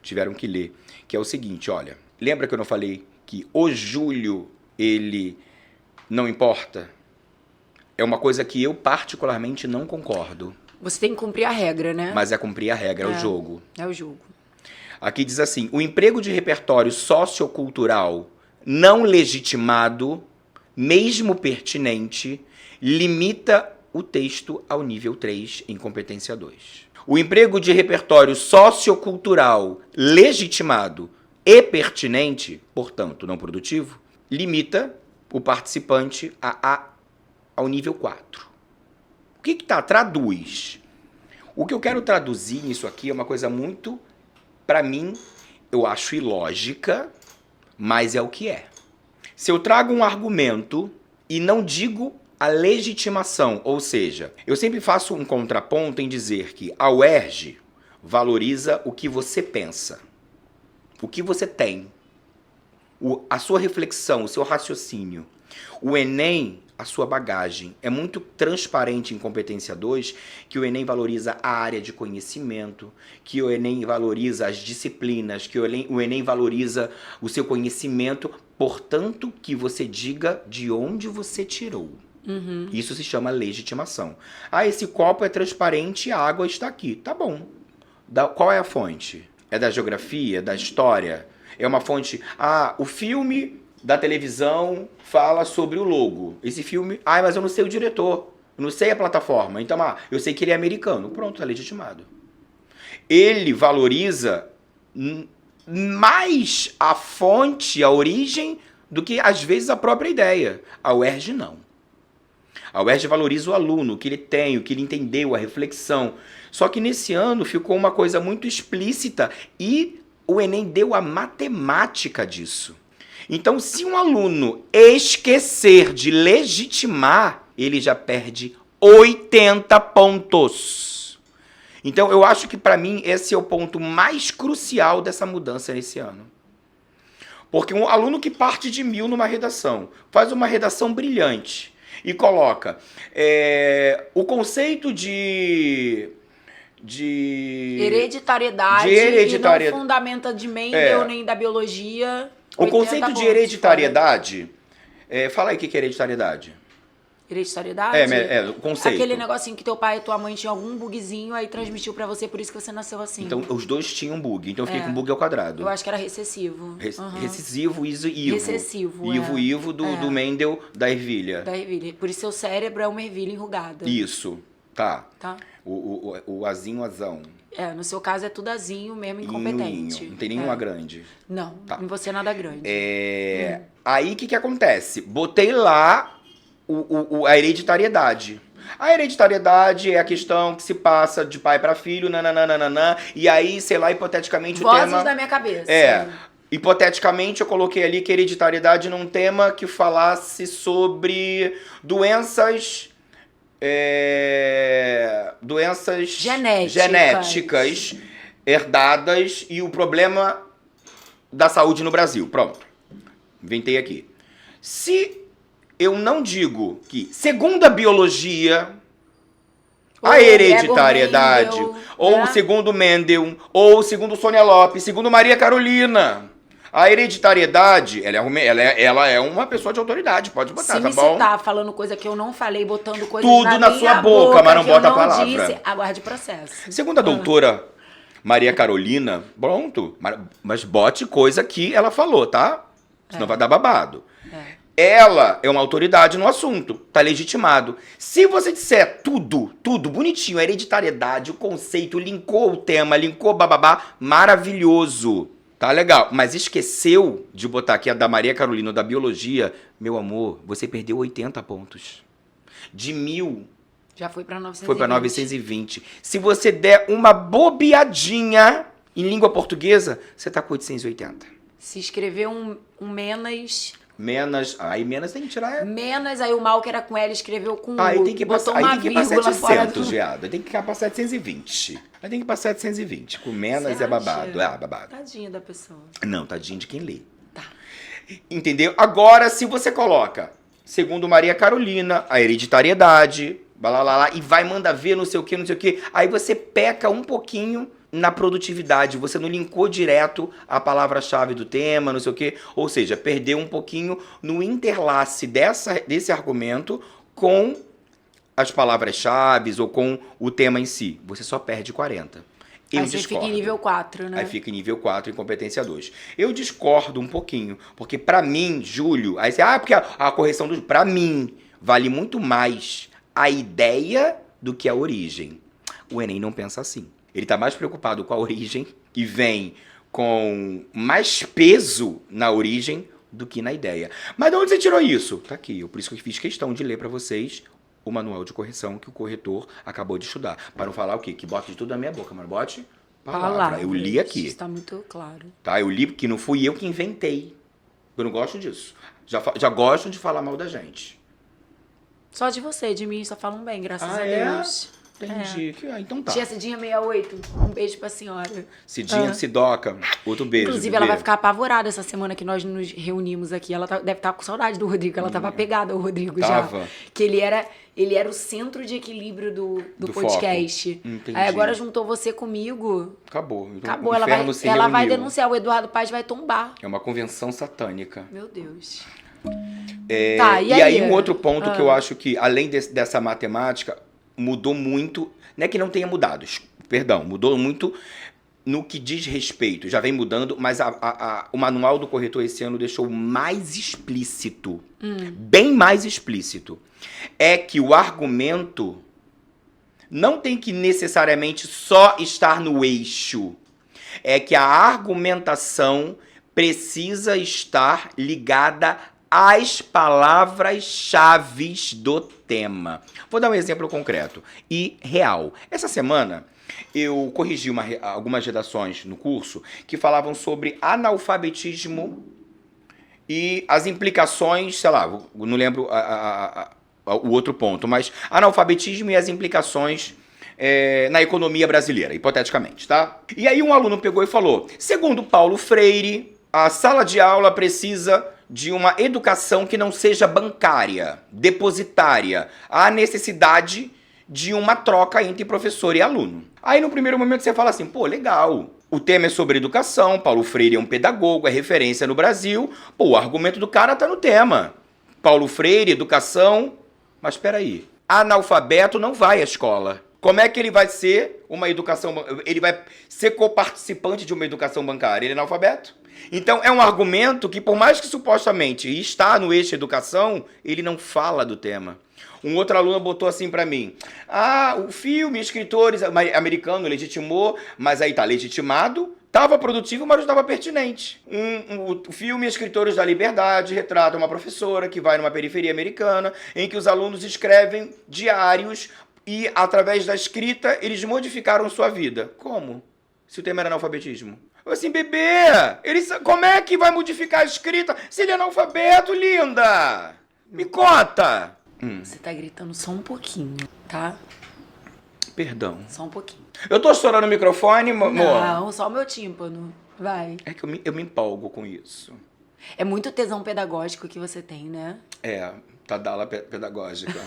tiveram que ler, que é o seguinte, olha, lembra que eu não falei que o Júlio, ele não importa? É uma coisa que eu particularmente não concordo. Você tem que cumprir a regra, né? Mas é cumprir a regra, é o jogo. É o jogo. Aqui diz assim, o emprego de repertório sociocultural não legitimado, mesmo pertinente, limita o texto ao nível 3 em competência 2. o emprego de repertório sociocultural legitimado e pertinente, portanto não produtivo, limita o participante ao nível 4. O que tá? Traduz. O que eu quero traduzir nisso aqui é uma coisa muito, para mim, eu acho ilógica, mas é o que é. Se eu trago um argumento e não digo a legitimação, ou seja, eu sempre faço um contraponto em dizer que a UERJ valoriza o que você pensa, o que você tem, a sua reflexão, o seu raciocínio. O Enem, a sua bagagem. É muito transparente em competência 2 que o Enem valoriza a área de conhecimento, que o Enem valoriza as disciplinas, que o Enem valoriza o seu conhecimento, portanto, que você diga de onde você tirou. Uhum. Isso se chama legitimação. Ah, esse copo é transparente e a água está aqui. Tá bom. Qual é a fonte? É da geografia? Da história? É uma fonte... Ah, o filme da televisão fala sobre o logo. Esse filme... Ah, mas eu não sei o diretor. Eu não sei a plataforma. Então, eu sei que ele é americano. Pronto, tá legitimado. Ele valoriza mais a fonte, a origem, do que, às vezes, a própria ideia. A UERJ não. A UERJ valoriza o aluno, o que ele tem, o que ele entendeu, a reflexão. Só que nesse ano ficou uma coisa muito explícita e o Enem deu a matemática disso. Então, se um aluno esquecer de legitimar, ele já perde 80 pontos. Então, eu acho que, para mim, esse é o ponto mais crucial dessa mudança nesse ano. Porque um aluno que parte de 1000 numa redação, faz uma redação brilhante e coloca o conceito de hereditariedade e não fundamenta de Mendel nem da biologia. O conceito de hereditariedade... fala aí o que é hereditariedade. Hereditariedade? O conceito. Aquele negocinho que teu pai e tua mãe tinham algum bugzinho, aí transmitiu pra você, por isso que você nasceu assim. Então, os dois tinham bug. Então, eu fiquei com bug ao quadrado. Eu acho que era recessivo. Recessivo, ivo. Recessivo, Ivo do Mendel, da ervilha. Da ervilha. Por isso, seu cérebro é uma ervilha enrugada. Isso. Tá. O azinho, azão. No seu caso é tudo azinho mesmo, incompetente. Não tem nenhuma grande. Não, em você nada grande. Aí, o que acontece? Botei lá a hereditariedade. A hereditariedade é a questão que se passa de pai para filho, nananana, e aí, sei lá, hipoteticamente o tema... Vozes da minha cabeça. Hipoteticamente, eu coloquei ali que hereditariedade num tema que falasse sobre doenças genéticas herdadas e o problema da saúde no Brasil. Pronto. Inventei aqui. Se eu não digo que, segundo a biologia, a hereditariedade, ou segundo Mendel, ou segundo Sônia Lopes, segundo Maria Carolina, a hereditariedade, ela é uma pessoa de autoridade, pode botar, tá bom? Se me citar falando coisa que eu não falei, botando coisas tudo na sua boca, mas não bota a palavra. Disse, aguarde processo. Segundo a doutora Maria Carolina, pronto, mas bote coisa que ela falou, tá? Senão vai dar babado. Ela é uma autoridade no assunto, tá legitimado. Se você disser tudo bonitinho, a hereditariedade, o conceito, linkou o tema, linkou bababá, maravilhoso. Tá legal, mas esqueceu de botar aqui a da Maria Carolina da biologia, meu amor, você perdeu 80 pontos. De 1000... Já foi pra 920. Foi pra 920. Se você der uma bobeadinha em língua portuguesa, você tá com 880. Se escrever um menos... Aí menos tem que tirar... Menos, aí o mal que era com L escreveu com U. Aí tem que ir pra 700, do... viado. Tem que ficar pra 720. Aí tem que ir pra 720. Com menos é babado. Babado. Tadinho da pessoa. Não, tadinho de quem lê. Tá. Entendeu? Agora, se você coloca, segundo Maria Carolina, a hereditariedade, balalá, e vai mandar ver não sei o que, aí você peca um pouquinho na produtividade, você não linkou direto a palavra-chave do tema, não sei o quê, ou seja, perdeu um pouquinho no interlace desse argumento com as palavras-chave ou com o tema em si. Você só perde 40. Aí você fica em nível 4, né? Aí fica em nível 4 em competência 2. Eu discordo um pouquinho, porque pra mim, Júlio, aí você, porque a correção do... Pra mim, vale muito mais a ideia do que a origem. O Enem não pensa assim. Ele tá mais preocupado com a origem e vem com mais peso na origem do que na ideia. Mas de onde você tirou isso? Tá aqui. Por isso que eu fiz questão de ler para vocês o manual de correção que o corretor acabou de estudar. Para não falar o quê? Que bote de tudo na minha boca, mas bote palavra. Eu li aqui. Está muito claro. Tá? Eu li porque não fui eu que inventei. Eu não gosto disso. Já gosto de falar mal da gente. Só de você, de mim, só falam bem, graças a é? Deus. Entendi. Então tá. Tia Cidinha 68, um beijo pra senhora. Cidinha Sidoca, outro beijo. Inclusive, bebê. ela vai ficar apavorada essa semana que nós nos reunimos aqui. Ela deve estar com saudade do Rodrigo, ela tava pegada ao Rodrigo Tava. já. Que ele era o centro de equilíbrio do podcast. Foco. Entendi. Aí agora juntou você comigo. Acabou. Então, Acabou, o ela inferno se vai reuniu. denunciar, o Eduardo Paz vai tombar. É uma convenção satânica. Meu Deus. Tá, e e aí? aí um outro ponto que eu acho que, além dessa matemática, mudou muito. Não é que não tenha mudado, perdão, mudou muito no que diz respeito. Já vem mudando, mas o manual do corretor esse ano deixou mais explícito, bem mais explícito. É que o argumento não tem que necessariamente só estar no eixo. É que a argumentação precisa estar ligada às palavras-chave do tema. Vou dar um exemplo concreto e real. Essa semana eu corrigi algumas redações no curso que falavam sobre analfabetismo e as implicações, sei lá, não lembro o outro ponto, mas analfabetismo e as implicações na economia brasileira, hipoteticamente, tá? E aí um aluno pegou e falou, segundo Paulo Freire, a sala de aula precisa de uma educação que não seja bancária, depositária. Há necessidade de uma troca entre professor e aluno. Aí no primeiro momento você fala assim, pô, legal. O tema é sobre educação, Paulo Freire é um pedagogo, é referência no Brasil. Pô, o argumento do cara tá no tema. Paulo Freire, educação. Mas espera aí, analfabeto não vai à escola. Como é que ele vai ser uma educação... Ele vai ser coparticipante de uma educação bancária? Ele é analfabeto? Então, é um argumento que, por mais que supostamente está no eixo educação, ele não fala do tema. Um outro aluno botou assim pra mim, o filme, escritores americano legitimou, mas aí tá legitimado, estava produtivo, mas não estava pertinente. O filme Escritores da Liberdade retrata uma professora que vai numa periferia americana, em que os alunos escrevem diários e, através da escrita, eles modificaram sua vida. Como? Se o tema era analfabetismo. Eu assim, bebê, como é que vai modificar a escrita se ele é analfabeto, linda? Me conta. Você tá gritando só um pouquinho, tá? Perdão. Só um pouquinho. Eu tô estourando o microfone, amor? Não, só o meu tímpano. Vai. É que eu me empolgo com isso. É muito tesão pedagógico que você tem, né? Tadala pedagógica.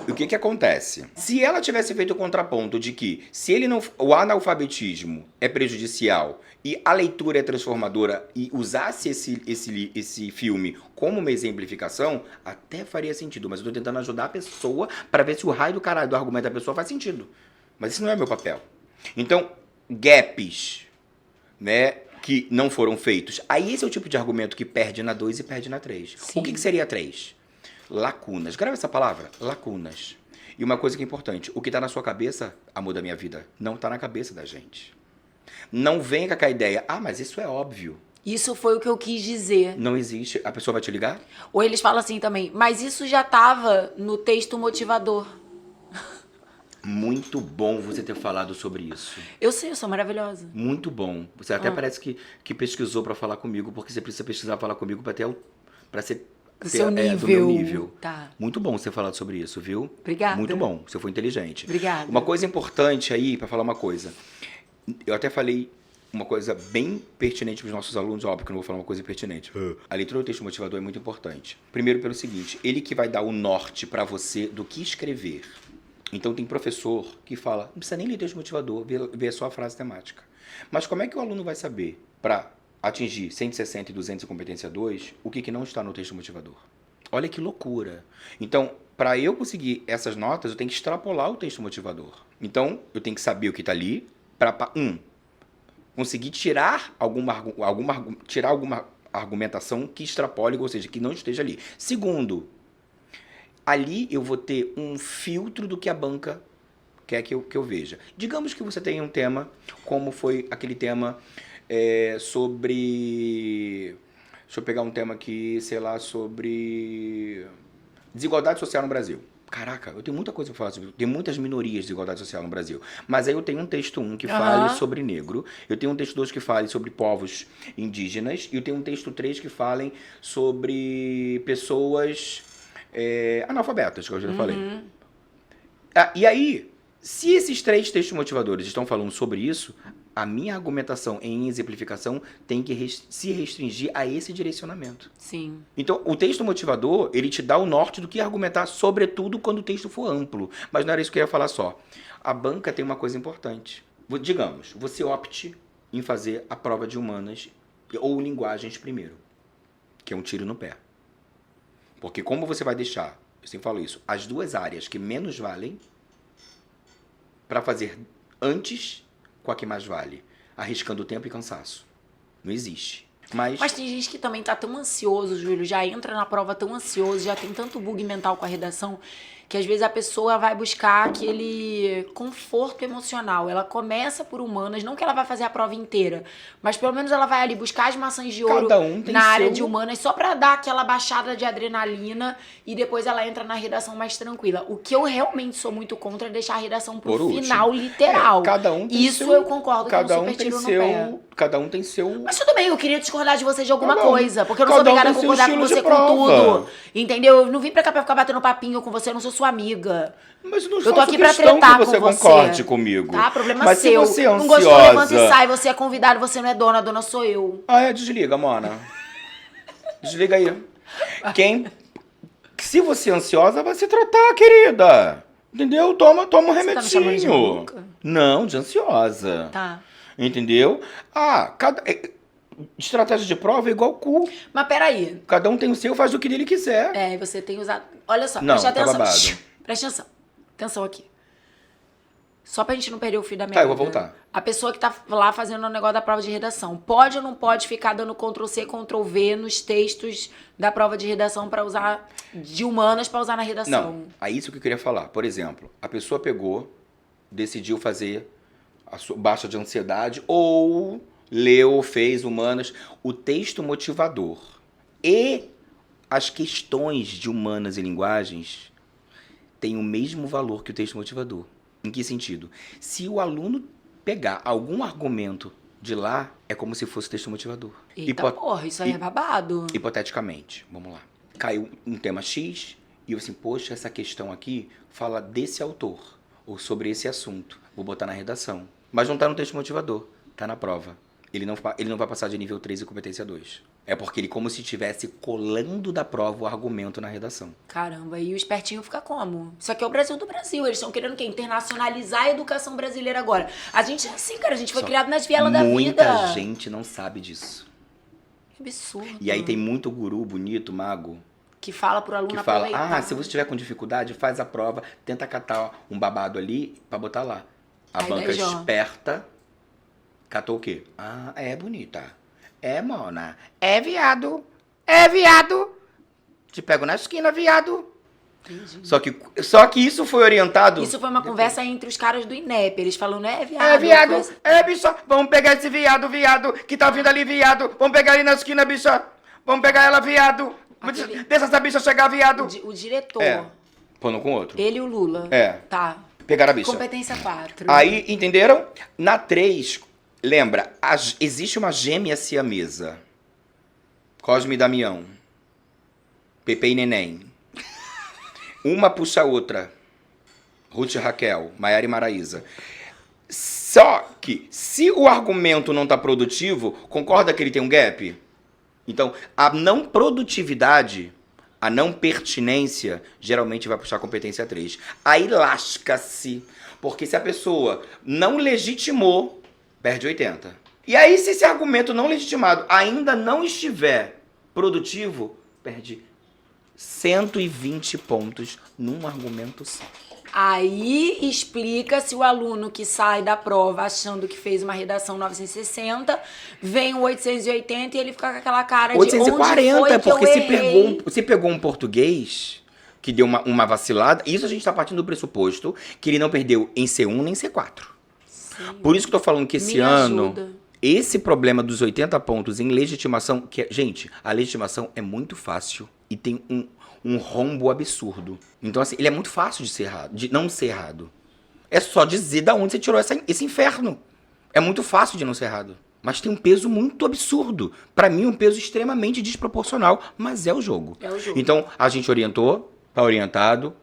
O que acontece? Se ela tivesse feito o contraponto de que se ele não, o analfabetismo é prejudicial e a leitura é transformadora e usasse esse filme como uma exemplificação, até faria sentido. Mas eu tô tentando ajudar a pessoa para ver se o raio do caralho do argumento da pessoa faz sentido. Mas isso não é meu papel. Então, gaps, né, que não foram feitos. Aí esse é o tipo de argumento que perde na 2 e perde na 3. Sim. O que seria a 3? Lacunas. Grava essa palavra. Lacunas. E uma coisa que é importante. O que tá na sua cabeça, amor da minha vida, não tá na cabeça da gente. Não venha com aquela ideia. Mas isso é óbvio. Isso foi o que eu quis dizer. Não existe. A pessoa vai te ligar? Ou eles falam assim também, mas isso já tava no texto motivador. Muito bom você ter falado sobre isso. Eu sei, eu sou maravilhosa. Muito bom. Você até parece que pesquisou pra falar comigo, porque você precisa pesquisar pra falar comigo pra ser... Do seu nível. Do meu nível. Tá. Muito bom você falar sobre isso, viu? Obrigada. Muito bom, você foi inteligente. Obrigada. Uma coisa importante aí, pra falar uma coisa. Eu até falei uma coisa bem pertinente para os nossos alunos, óbvio que eu não vou falar uma coisa pertinente. A leitura do texto motivador é muito importante. Primeiro pelo seguinte, ele que vai dar o norte pra você do que escrever. Então tem professor que fala, não precisa nem ler texto motivador, vê só a frase temática. Mas como é que o aluno vai saber para atingir 160 e 200 em competência 2, o que não está no texto motivador? Olha que loucura. Então, para eu conseguir essas notas, eu tenho que extrapolar o texto motivador. Então, eu tenho que saber o que está ali para, conseguir tirar alguma argumentação que extrapole, ou seja, que não esteja ali. Segundo, Ali eu vou ter um filtro do que a banca quer que eu veja. Digamos que você tenha um tema, como foi aquele tema sobre... Deixa eu pegar um tema aqui, sei lá, sobre desigualdade social no Brasil. Caraca, eu tenho muita coisa pra falar sobre. Tem muitas minorias de desigualdade social no Brasil. Mas aí eu tenho um texto 1 que fale sobre negro. Eu tenho um texto 2 que fale sobre povos indígenas. E eu tenho um texto 3 que falem sobre pessoas analfabetas, que eu já falei. E aí, se esses 3 textos motivadores estão falando sobre isso, a minha argumentação em exemplificação tem que se restringir a esse direcionamento. Sim. Então, o texto motivador, ele te dá o norte do que argumentar, sobretudo quando o texto for amplo. Mas não era isso que eu ia falar só. A banca tem uma coisa importante. Digamos, você opte em fazer a prova de humanas ou linguagens primeiro, que é um tiro no pé. Porque como você vai deixar, eu sempre falo isso, as 2 áreas que menos valem para fazer antes com a que mais vale, arriscando tempo e cansaço. Não existe. Mas tem gente que também tá tão ansioso, Júlio, já entra na prova tão ansioso, já tem tanto bug mental com a redação, que às vezes a pessoa vai buscar aquele conforto emocional. Ela começa por humanas, não que ela vai fazer a prova inteira, mas pelo menos ela vai ali buscar as maçãs de ouro na área de humanas, só pra dar aquela baixada de adrenalina, e depois ela entra na redação mais tranquila. O que eu realmente sou muito contra é deixar a redação pro final literal. Cada um tem Isso eu concordo, que é um super tiro no pé. Cada um tem seu... Mas tudo bem, eu queria discordar de você de alguma coisa, porque eu não sou obrigada a concordar com você com tudo. Entendeu? Eu não vim pra cá pra ficar batendo papinho com você, eu não sou sua amiga. Mas não eu tô aqui pra tretar que você com você. concorde comigo. Tá? Problema mas seu. Se você é ansiosa... Não gostou, levanta e sai. Você é convidado, você não é dona, a dona sou eu. Desliga, Mona. Desliga aí. Se você é ansiosa, vai se tratar, querida. Entendeu? Toma um remedinho. Tá me chamando de maluca? Não, de ansiosa. Tá. Entendeu? Estratégia de prova é igual cu. Mas peraí. Cada um tem o seu, faz o que ele quiser. E você tem usado... Olha só, não, presta atenção. Tá babado. Presta atenção. Atenção aqui. Só pra gente não perder o fio da meada. Eu vou voltar. A pessoa que tá lá fazendo o negócio da prova de redação, pode ou não pode ficar dando Ctrl+C, Ctrl+V nos textos da prova de redação pra usar, de humanas pra usar na redação? Não, é isso que eu queria falar. Por exemplo, a pessoa pegou, decidiu fazer a sua baixa de ansiedade ou leu, fez humanas, o texto motivador e as questões de humanas e linguagens têm o mesmo valor que o texto motivador. Em que sentido? Se o aluno pegar algum argumento de lá, é como se fosse texto motivador. Eita porra, isso aí é babado. Hipoteticamente, vamos lá. Caiu um tema X e eu assim, poxa, essa questão aqui fala desse autor ou sobre esse assunto. Vou botar na redação. Mas não tá no texto motivador, tá na prova. Ele não vai passar de nível 3 e competência 2. É porque ele como se estivesse colando da prova o argumento na redação. Caramba, e o espertinho fica como? Isso aqui é o Brasil do Brasil. Eles estão querendo o quê? Internacionalizar a educação brasileira agora. A gente é assim, cara. A gente foi criado nas vielas da vida. Muita gente não sabe disso. Que absurdo. E aí tem muito guru bonito, mago, que fala pro aluno que fala, aproveitar. se você estiver com dificuldade, faz a prova, tenta catar um babado ali pra botar lá. A banca esperta catou o quê? É bonita. É mona. É viado. É viado. Te pego na esquina, viado. Entendi. Só que isso foi orientado... Isso foi uma conversa entre os caras do INEP. Eles falam, não é viado. É viado. É, bicha. Vamos pegar esse viado, que tá vindo ali, viado. Vamos pegar ali na esquina, bicha. Vamos pegar ela, viado. Deixa essa bicha chegar, viado. O diretor. Pondo com outro. Ele e o Lula. Tá. Pegaram a bicha. Competência 4. Aí, entenderam? Na 3, lembra, existe uma gêmea siamesa. Cosme e Damião. Pepe e Neném. Uma puxa a outra. Ruth e Raquel. Maiara e Maraísa. Só que, se o argumento não tá produtivo, concorda que ele tem um gap? Então, a não produtividade, a não pertinência, geralmente vai puxar a competência 3. Aí lasca-se. Porque se a pessoa não legitimou, perde 80. E aí, se esse argumento não legitimado ainda não estiver produtivo, perde 120 pontos num argumento só. Aí explica se o aluno que sai da prova achando que fez uma redação 960, vem o 880 e ele fica com aquela cara de 840, onde foi porque que eu errei. se pegou um português que deu uma vacilada. Isso a gente tá partindo do pressuposto que ele não perdeu em C1 nem C4. Sim. Por isso que eu tô falando que esse Me ano, ajuda. esse problema dos 80 pontos em legitimação, gente, a legitimação é muito fácil e tem um rombo absurdo. Então, assim, ele é muito fácil de ser errado, de não ser errado. É só dizer da onde você tirou esse inferno. É muito fácil de não ser errado. Mas tem um peso muito absurdo. Pra mim, um peso extremamente desproporcional. Mas é o jogo. É o jogo. Então, a gente orientou, tá orientado,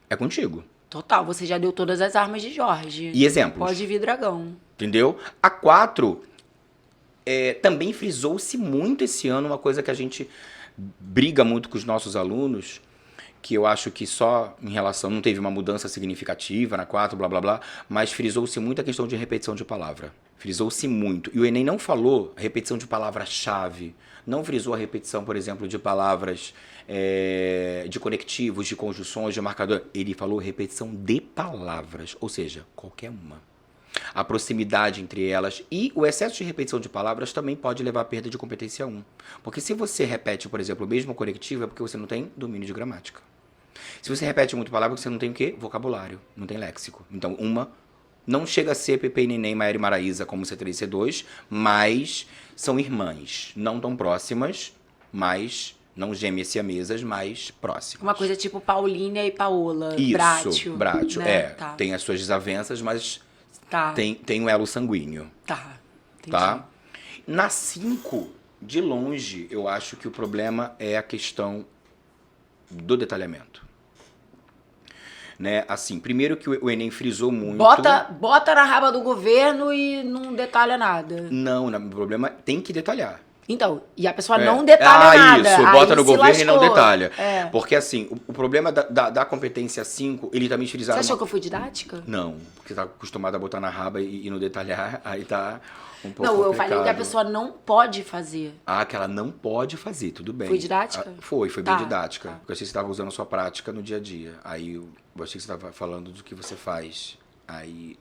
é contigo. Total, você já deu todas as armas de Jorge. E exemplos. Pode vir dragão. Entendeu? A 4 também frisou-se muito esse ano, uma coisa que a gente briga muito com os nossos alunos, que eu acho que só em relação, não teve uma mudança significativa na 4, blá blá blá, mas frisou-se muito a questão de repetição de palavra. Frisou-se muito. E o Enem não falou repetição de palavra-chave, não frisou a repetição, por exemplo, de palavras, de conectivos, de conjunções, de marcador. Ele falou repetição de palavras, ou seja, qualquer uma. A proximidade entre elas e o excesso de repetição de palavras também pode levar à perda de competência 1. Porque se você repete, por exemplo, o mesmo conectivo, é porque você não tem domínio de gramática. Se você repete muito palavra, você não tem o quê? Vocabulário, não tem léxico. Então, uma não chega a ser Pepe e Neném, Maera e Maraísa como C3 e C2, mas são irmãs, não tão próximas, mas não gêmeas siamesas, mas próximas. Uma coisa tipo Paulínia e Paola. Isso, Bratio, né? Tá. Tem as suas desavenças, mas Tá. tem um elo sanguíneo. Tá. Entendi. Tá? Na 5, de longe, eu acho que o problema é a questão do detalhamento. Né? Assim, primeiro que o Enem frisou muito... Bota na raba do governo e não detalha nada. Não, o problema tem que detalhar. Então, e a pessoa não detalha nada. Isso, aí bota no se governo e não lascou. detalha. É. Porque assim, o problema da competência 5, ele também Você frisaram... achou que eu fui didática? Não, porque tá acostumado a botar na raba e não detalhar, aí tá um pouco Não, eu complicado. falei que a pessoa não pode fazer. Ah, que ela não pode fazer, tudo bem. Fui didática? Foi Tá, bem didática. tá. Porque eu achei que você estava usando a sua prática no dia a dia. Aí eu achei que você estava falando do que você faz. Aí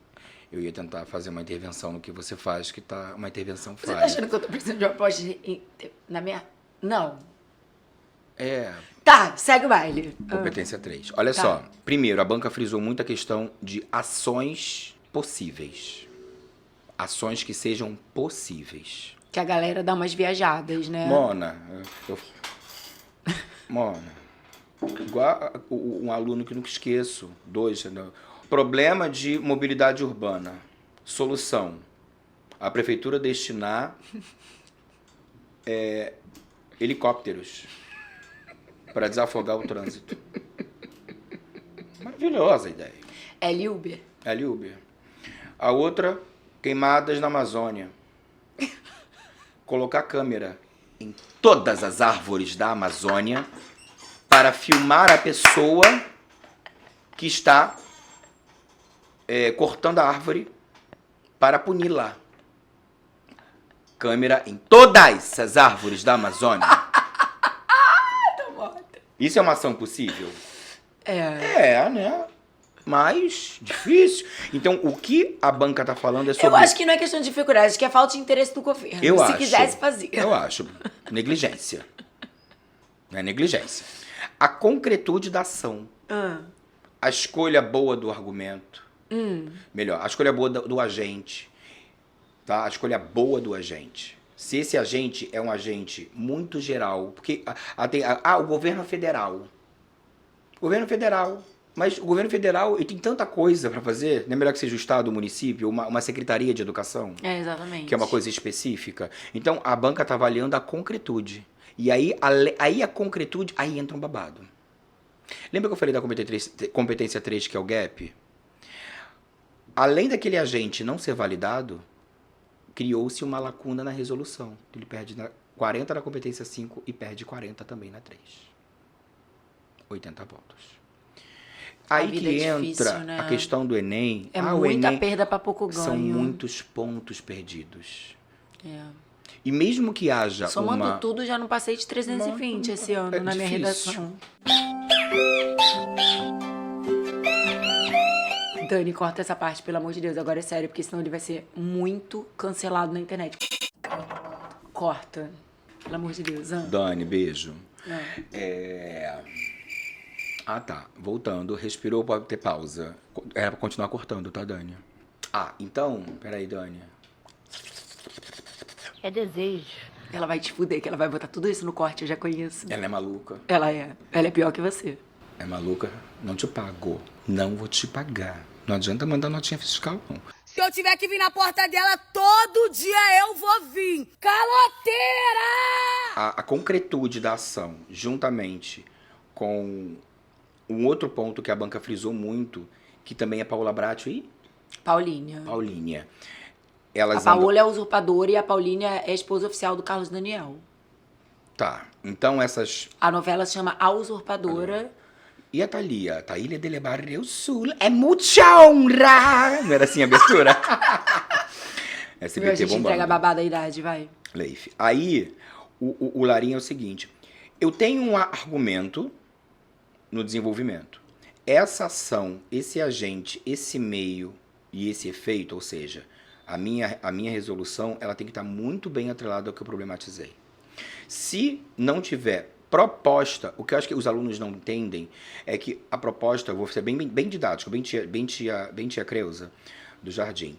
eu ia tentar fazer uma intervenção no que você faz, que tá uma intervenção Você tá falha. achando que eu tô precisando de uma pós na minha... Não. É, Tá, segue o baile. competência 3. Olha Tá. só, primeiro, a banca frisou muito a questão de ações possíveis. Ações que sejam possíveis. Que a galera dá umas viajadas, né? Mona, Mona, igual um aluno que nunca esqueço, 2, né? Problema de mobilidade urbana. Solução. A prefeitura destinar helicópteros para desafogar o trânsito. Maravilhosa a ideia. Uber. Uber. A outra, queimadas na Amazônia. Colocar câmera em todas as árvores da Amazônia para filmar a pessoa que está cortando a árvore para puni-la. Câmera em todas as árvores da Amazônia. Isso é uma ação possível? Né? Mas difícil. Então, o que a banca tá falando é sobre... Eu acho que não é questão de dificuldade, acho que é falta de interesse do governo. Eu Se acho. quisesse, fazia. Eu acho. Negligência. Não é negligência. A concretude da ação. A escolha boa do argumento. Melhor, a escolha boa do agente. Tá? A escolha boa do agente. Se esse agente é um agente muito geral... Porque o governo federal. O governo federal... Mas o governo federal ele tem tanta coisa para fazer. Não é melhor que seja o estado, o município, uma secretaria de educação? Exatamente. Que é uma coisa específica. Então, a banca está avaliando a concretude. E aí a concretude, aí entra um babado. Lembra que eu falei da competência 3, que é o gap? Além daquele agente não ser validado, criou-se uma lacuna na resolução. Ele perde 40 na competência 5 e perde 40 também na 3. 80 pontos. Aí que entra difícil, né? a questão do Enem. É o muita Enem perda para pouco ganho. são muitos pontos perdidos. É. E mesmo que haja Somando tudo, já não passei de 320 esse ano na minha difícil. redação. Dani, corta essa parte, pelo amor de Deus. Agora é sério, porque senão ele vai ser muito cancelado na internet. Corta. Pelo amor de Deus. Dani, beijo. Ah, tá. Voltando. Respirou, pode ter pausa. Era pra continuar cortando, tá, Dani? Ah, então... Peraí, Dani. É desejo. Ela vai te fuder, que ela vai botar tudo isso no corte, eu já conheço. Ela é maluca. Ela é pior que você. É maluca? Não te pago. Não vou te pagar. Não adianta mandar notinha fiscal, não. Se eu tiver que vir na porta dela todo dia, eu vou vir. Caloteira! A concretude da ação, juntamente com um outro ponto que a banca frisou muito, que também é Paula Bracho e Paulinha. Paulinha. A Elas Paola é usurpadora e a Paulinha é a esposa oficial do Carlos Daniel. Tá, então essas... A novela se chama A Usurpadora. E a Thalia? Thalia del Barrio Sul é mucha honra! Não era assim a abertura? A SBT gente bombando. entrega a babada da idade, vai. Leif. Aí, o Larinha é o seguinte. Eu tenho um argumento no desenvolvimento. Essa ação, esse agente, esse meio e esse efeito, ou seja, a minha resolução, ela tem que estar muito bem atrelada ao que eu problematizei. Se não tiver proposta, o que eu acho que os alunos não entendem é que a proposta, eu vou ser bem didático, bem tia Creuza, do Jardim.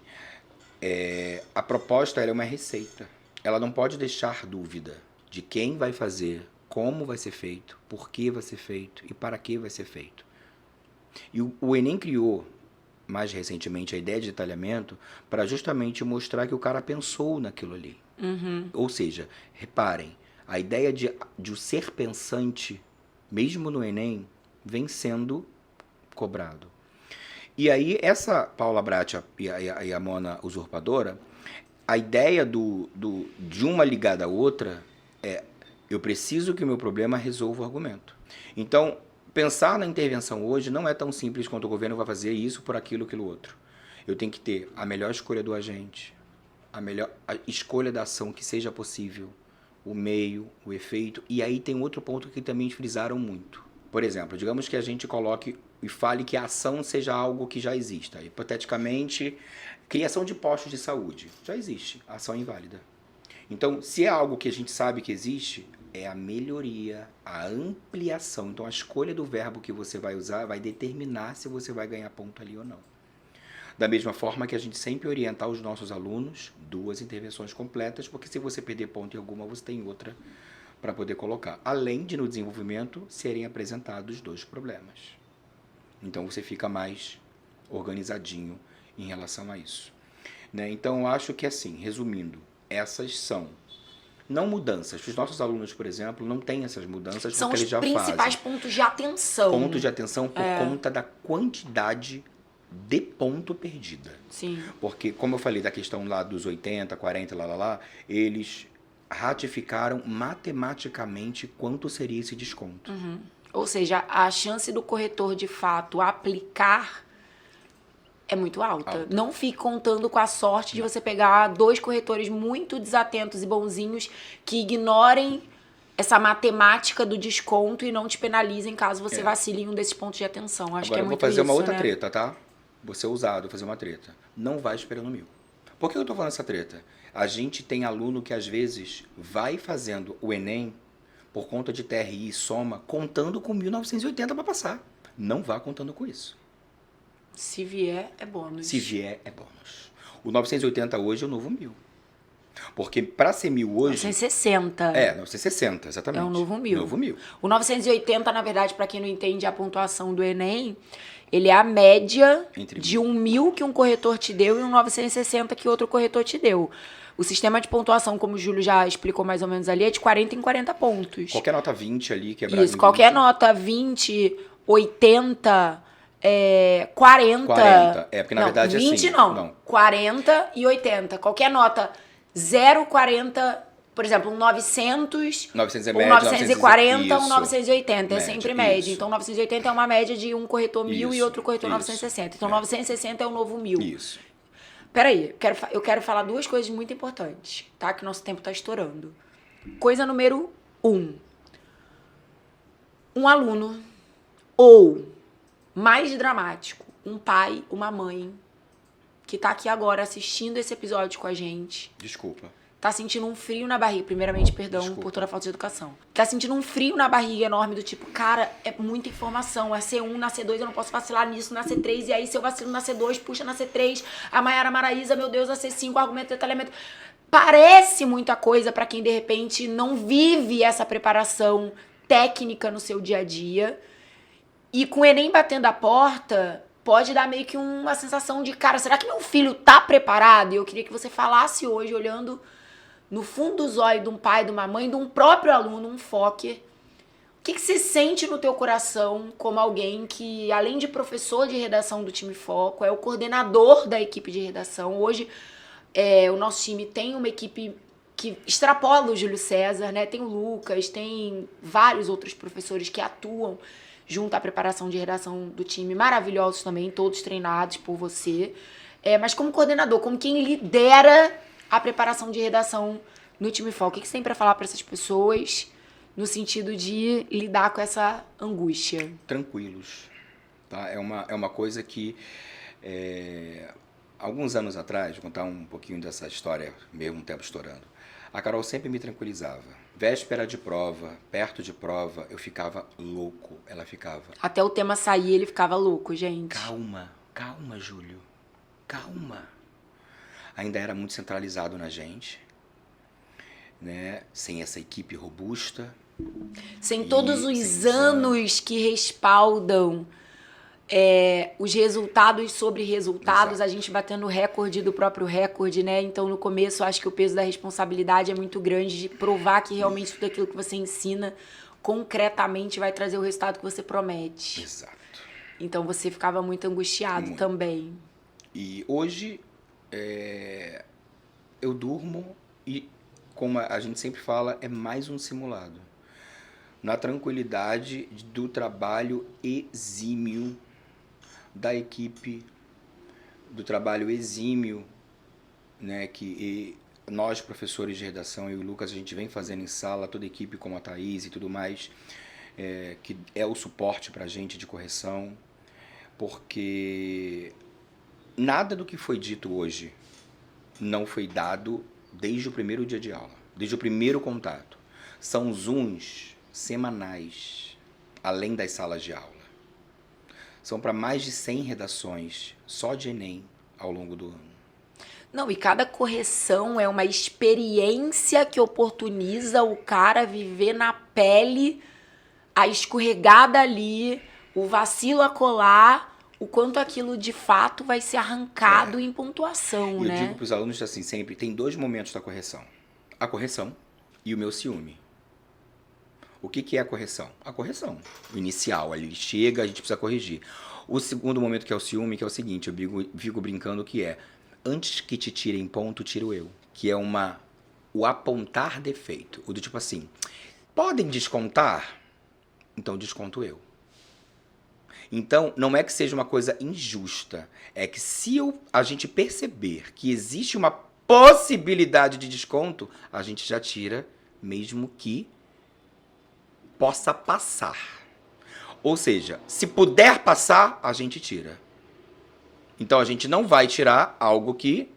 A proposta ela é uma receita. Ela não pode deixar dúvida de quem vai fazer, como vai ser feito, por que vai ser feito e para que vai ser feito. E o Enem criou, mais recentemente, a ideia de detalhamento para justamente mostrar que o cara pensou naquilo ali. Uhum. Ou seja, reparem, a ideia de o ser pensante, mesmo no Enem, vem sendo cobrado. E aí, essa Paula Bracho e a Mona Usurpadora, a ideia de uma ligada à outra é: eu preciso que o meu problema resolva o argumento. Então, pensar na intervenção hoje não é tão simples quanto o governo vai fazer isso por aquilo outro. Eu tenho que ter a melhor escolha do agente, a melhor escolha da ação que seja possível, o meio, o efeito. E aí tem outro ponto que também frisaram muito. Por exemplo, digamos que a gente coloque e fale que a ação seja algo que já exista. Hipoteticamente, criação de postos de saúde. Já existe, a ação é inválida. Então, se é algo que a gente sabe que existe, é a melhoria, a ampliação. Então, a escolha do verbo que você vai usar vai determinar se você vai ganhar ponto ali ou não. Da mesma forma que a gente sempre orientar os nossos alunos, 2 intervenções completas, porque se você perder ponto em alguma, você tem outra para poder colocar. Além de, no desenvolvimento, serem apresentados 2 problemas. Então, você fica mais organizadinho em relação a isso. Né? Então, eu acho que, assim, resumindo, essas são não mudanças. Os nossos alunos, por exemplo, não têm essas mudanças São porque eles já os principais fazem. pontos de atenção. Pontos de atenção por conta da quantidade de ponto perdida. Sim. Porque, como eu falei da questão lá dos 80, 40, eles ratificaram matematicamente quanto seria esse desconto. Uhum. Ou seja, a chance do corretor, de fato, aplicar é muito alta. Não fique contando com a sorte de você pegar 2 corretores muito desatentos e bonzinhos que ignorem essa matemática do desconto e não te penalizem caso você vacile em um desses pontos de atenção. Acho Agora, que é eu vou muito fazer isso, uma outra né? treta, tá? Vou ser ousado, vou fazer uma treta. Não vai esperando 1000. Por que eu tô falando essa treta? A gente tem aluno que, às vezes, vai fazendo o Enem por conta de TRI e soma, contando com 1980 para passar. Não vá contando com isso. Se vier, é bônus. Se vier, é bônus. O 980 hoje é o novo 1000. Porque para ser 1000 hoje... 960. 960, exatamente. É o novo 1000. Novo 1000. O 980, na verdade, para quem não entende a pontuação do Enem, ele é a média Entre de um 1000 que um corretor te deu e um 960 que outro corretor te deu. O sistema de pontuação, como o Júlio já explicou mais ou menos ali, é de 40 em 40 pontos. Qualquer nota 20 ali, quebrado Isso, em qualquer 20. nota 20, 80, 40... 40. Porque na verdade 20 assim... não. 40 e 80. Qualquer nota 0,40, por exemplo, um 900... 900 é um média, 940, um isso. 980. É Média, sempre média. isso. Então, 980 é uma média de um corretor 1000 e Isso, outro corretor isso. 960. Então, 960 é o novo 1000. Isso. Peraí, eu quero falar 2 coisas muito importantes, tá? Que o nosso tempo tá estourando. Coisa número 1. Um aluno, ou, mais dramático, um pai, uma mãe, que tá aqui agora assistindo esse episódio com a gente, Desculpa. tá sentindo um frio na barriga. Primeiramente, perdão Desculpa. por toda a falta de educação. Tá sentindo um frio na barriga enorme do tipo, cara, é muita informação. É C1, na C2, eu não posso vacilar nisso, na C3. E aí, se eu vacilo na C2, puxa na C3. A Maiara Maraíza, meu Deus, na C5, argumento, detalhamento. Parece muita coisa pra quem, de repente, não vive essa preparação técnica no seu dia a dia. E com o Enem batendo a porta, pode dar meio que uma sensação de, cara, será que meu filho tá preparado? E eu queria que você falasse hoje, olhando no fundo dos olhos de um pai, de uma mãe, de um próprio aluno, um Fokker. O que você sente no teu coração como alguém que, além de professor de redação do time Foco, é o coordenador da equipe de redação? Hoje, o nosso time tem uma equipe que extrapola o Júlio César, né? Tem o Lucas, tem vários outros professores que atuam junto à preparação de redação do time, maravilhosos também, todos treinados por você. Mas como coordenador, como quem lidera a preparação de redação no time Foco, o que você tem para falar para essas pessoas no sentido de lidar com essa angústia? Tranquilos, tá? É uma coisa que, alguns anos atrás, vou contar um pouquinho dessa história, mesmo um tempo estourando, a Carol sempre me tranquilizava. Véspera de prova, perto de prova, eu ficava louco. Ela ficava... Até o tema sair, ele ficava louco, gente. Calma, Júlio. Calma. Ainda era muito centralizado na gente, né? Sem essa equipe robusta. Sem todos os sem anos que respaldam os resultados sobre resultados, Exato. a gente batendo o recorde do próprio recorde, né? Então, no começo, eu acho que o peso da responsabilidade é muito grande de provar que realmente tudo aquilo que você ensina concretamente vai trazer o resultado que você promete. Exato. Então, você ficava muito angustiado Muito. também. E hoje, eu durmo e, como a gente sempre fala, é mais um simulado. Na tranquilidade do trabalho exímio da equipe, do trabalho exímio, né, que nós, professores de redação, e o Lucas, a gente vem fazendo em sala, toda a equipe, como a Thaís e tudo mais, que é o suporte pra gente de correção, porque nada do que foi dito hoje não foi dado desde o primeiro dia de aula, desde o primeiro contato. São Zooms semanais, além das salas de aula. São para mais de 100 redações, só de Enem, ao longo do ano. Não, e cada correção é uma experiência que oportuniza o cara viver na pele a escorregada ali, o vacilo a colar, o quanto aquilo de fato vai ser arrancado em pontuação, E né? eu digo para os alunos assim, sempre, tem 2 momentos da correção. A correção e o meu ciúme. O que é a correção? A correção, o inicial, ali ele chega, a gente precisa corrigir. O segundo momento, que é o ciúme, que é o seguinte, eu fico brincando, que é, antes que te tirem ponto, tiro eu. Que é o apontar defeito. O do tipo assim, podem descontar? Então desconto eu. Então, não é que seja uma coisa injusta, é que se a gente perceber que existe uma possibilidade de desconto, a gente já tira, mesmo que possa passar. Ou seja, se puder passar, a gente tira. Então a gente não vai tirar algo que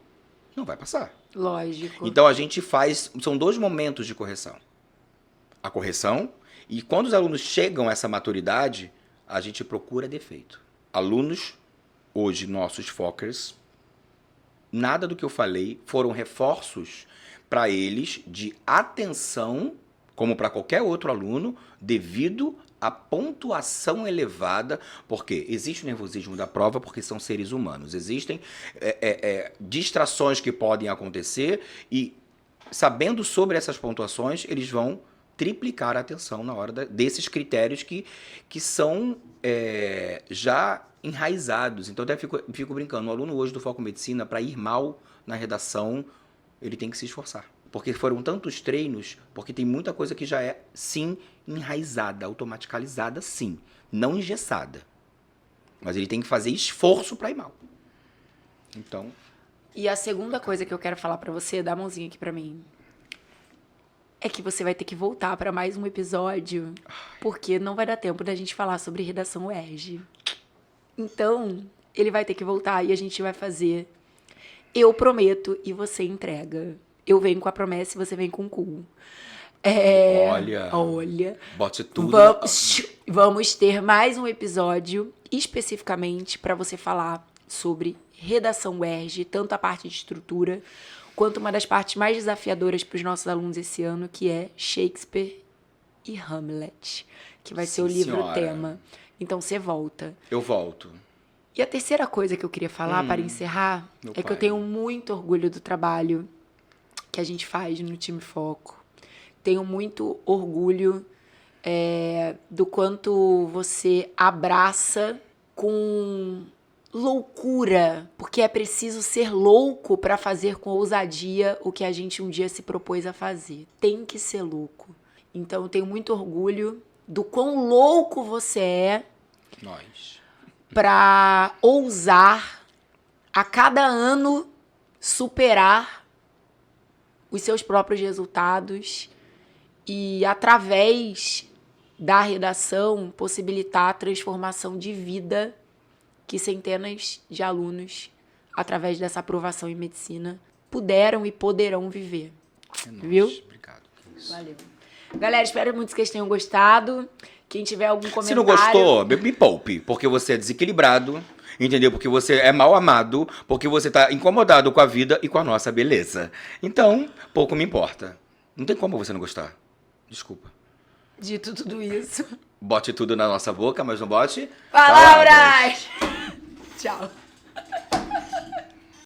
não vai passar. Lógico. Então a gente faz, são 2 momentos de correção. A correção, e quando os alunos chegam a essa maturidade, a gente procura defeito. Alunos, hoje nossos Fockers, nada do que eu falei foram reforços para eles de atenção, como para qualquer outro aluno, devido à pontuação elevada, porque existe o nervosismo da prova, porque são seres humanos. Existem distrações que podem acontecer e, sabendo sobre essas pontuações, eles vão triplicar a atenção na hora desses critérios que são já enraizados. Então, até fico brincando, o aluno hoje do Foco Medicina, para ir mal na redação, ele tem que se esforçar. Porque foram tantos treinos, porque tem muita coisa que já é, sim, enraizada, automaticalizada, sim. Não engessada. Mas ele tem que fazer esforço para ir mal. Então... E a segunda coisa que eu quero falar pra você, dá a mãozinha aqui pra mim, é que você vai ter que voltar pra mais um episódio, porque não vai dar tempo da gente falar sobre redação UERJ. Então, ele vai ter que voltar e a gente vai fazer Eu Prometo e Você Entrega. eu venho com a promessa e você vem com o cu. Olha. Bote tudo. Vamos ter mais um episódio especificamente para você falar sobre redação UERJ, tanto a parte de estrutura, quanto uma das partes mais desafiadoras para os nossos alunos esse ano, que é Shakespeare e Hamlet, que vai ser o livro tema. Então você volta. Eu volto. E a terceira coisa que eu queria falar para encerrar é que eu tenho muito orgulho do trabalho que a gente faz no Time Foco. Tenho muito orgulho do quanto você abraça com loucura, porque é preciso ser louco para fazer com ousadia o que a gente um dia se propôs a fazer. Tem que ser louco. Então eu tenho muito orgulho do quão louco você é para ousar a cada ano superar os seus próprios resultados e, através da redação, possibilitar a transformação de vida que centenas de alunos, através dessa aprovação em medicina, puderam e poderão viver. Viu? Obrigado. Valeu. Galera, espero muito que vocês tenham gostado. Quem tiver algum comentário... Se não gostou, me poupe, porque você é desequilibrado, entendeu? Porque você é mal amado, porque você tá incomodado com a vida e com a nossa beleza. Então, pouco me importa. Não tem como você não gostar. Desculpa. Dito tudo isso... Bote tudo na nossa boca, mas não bote... Palavras! Tchau.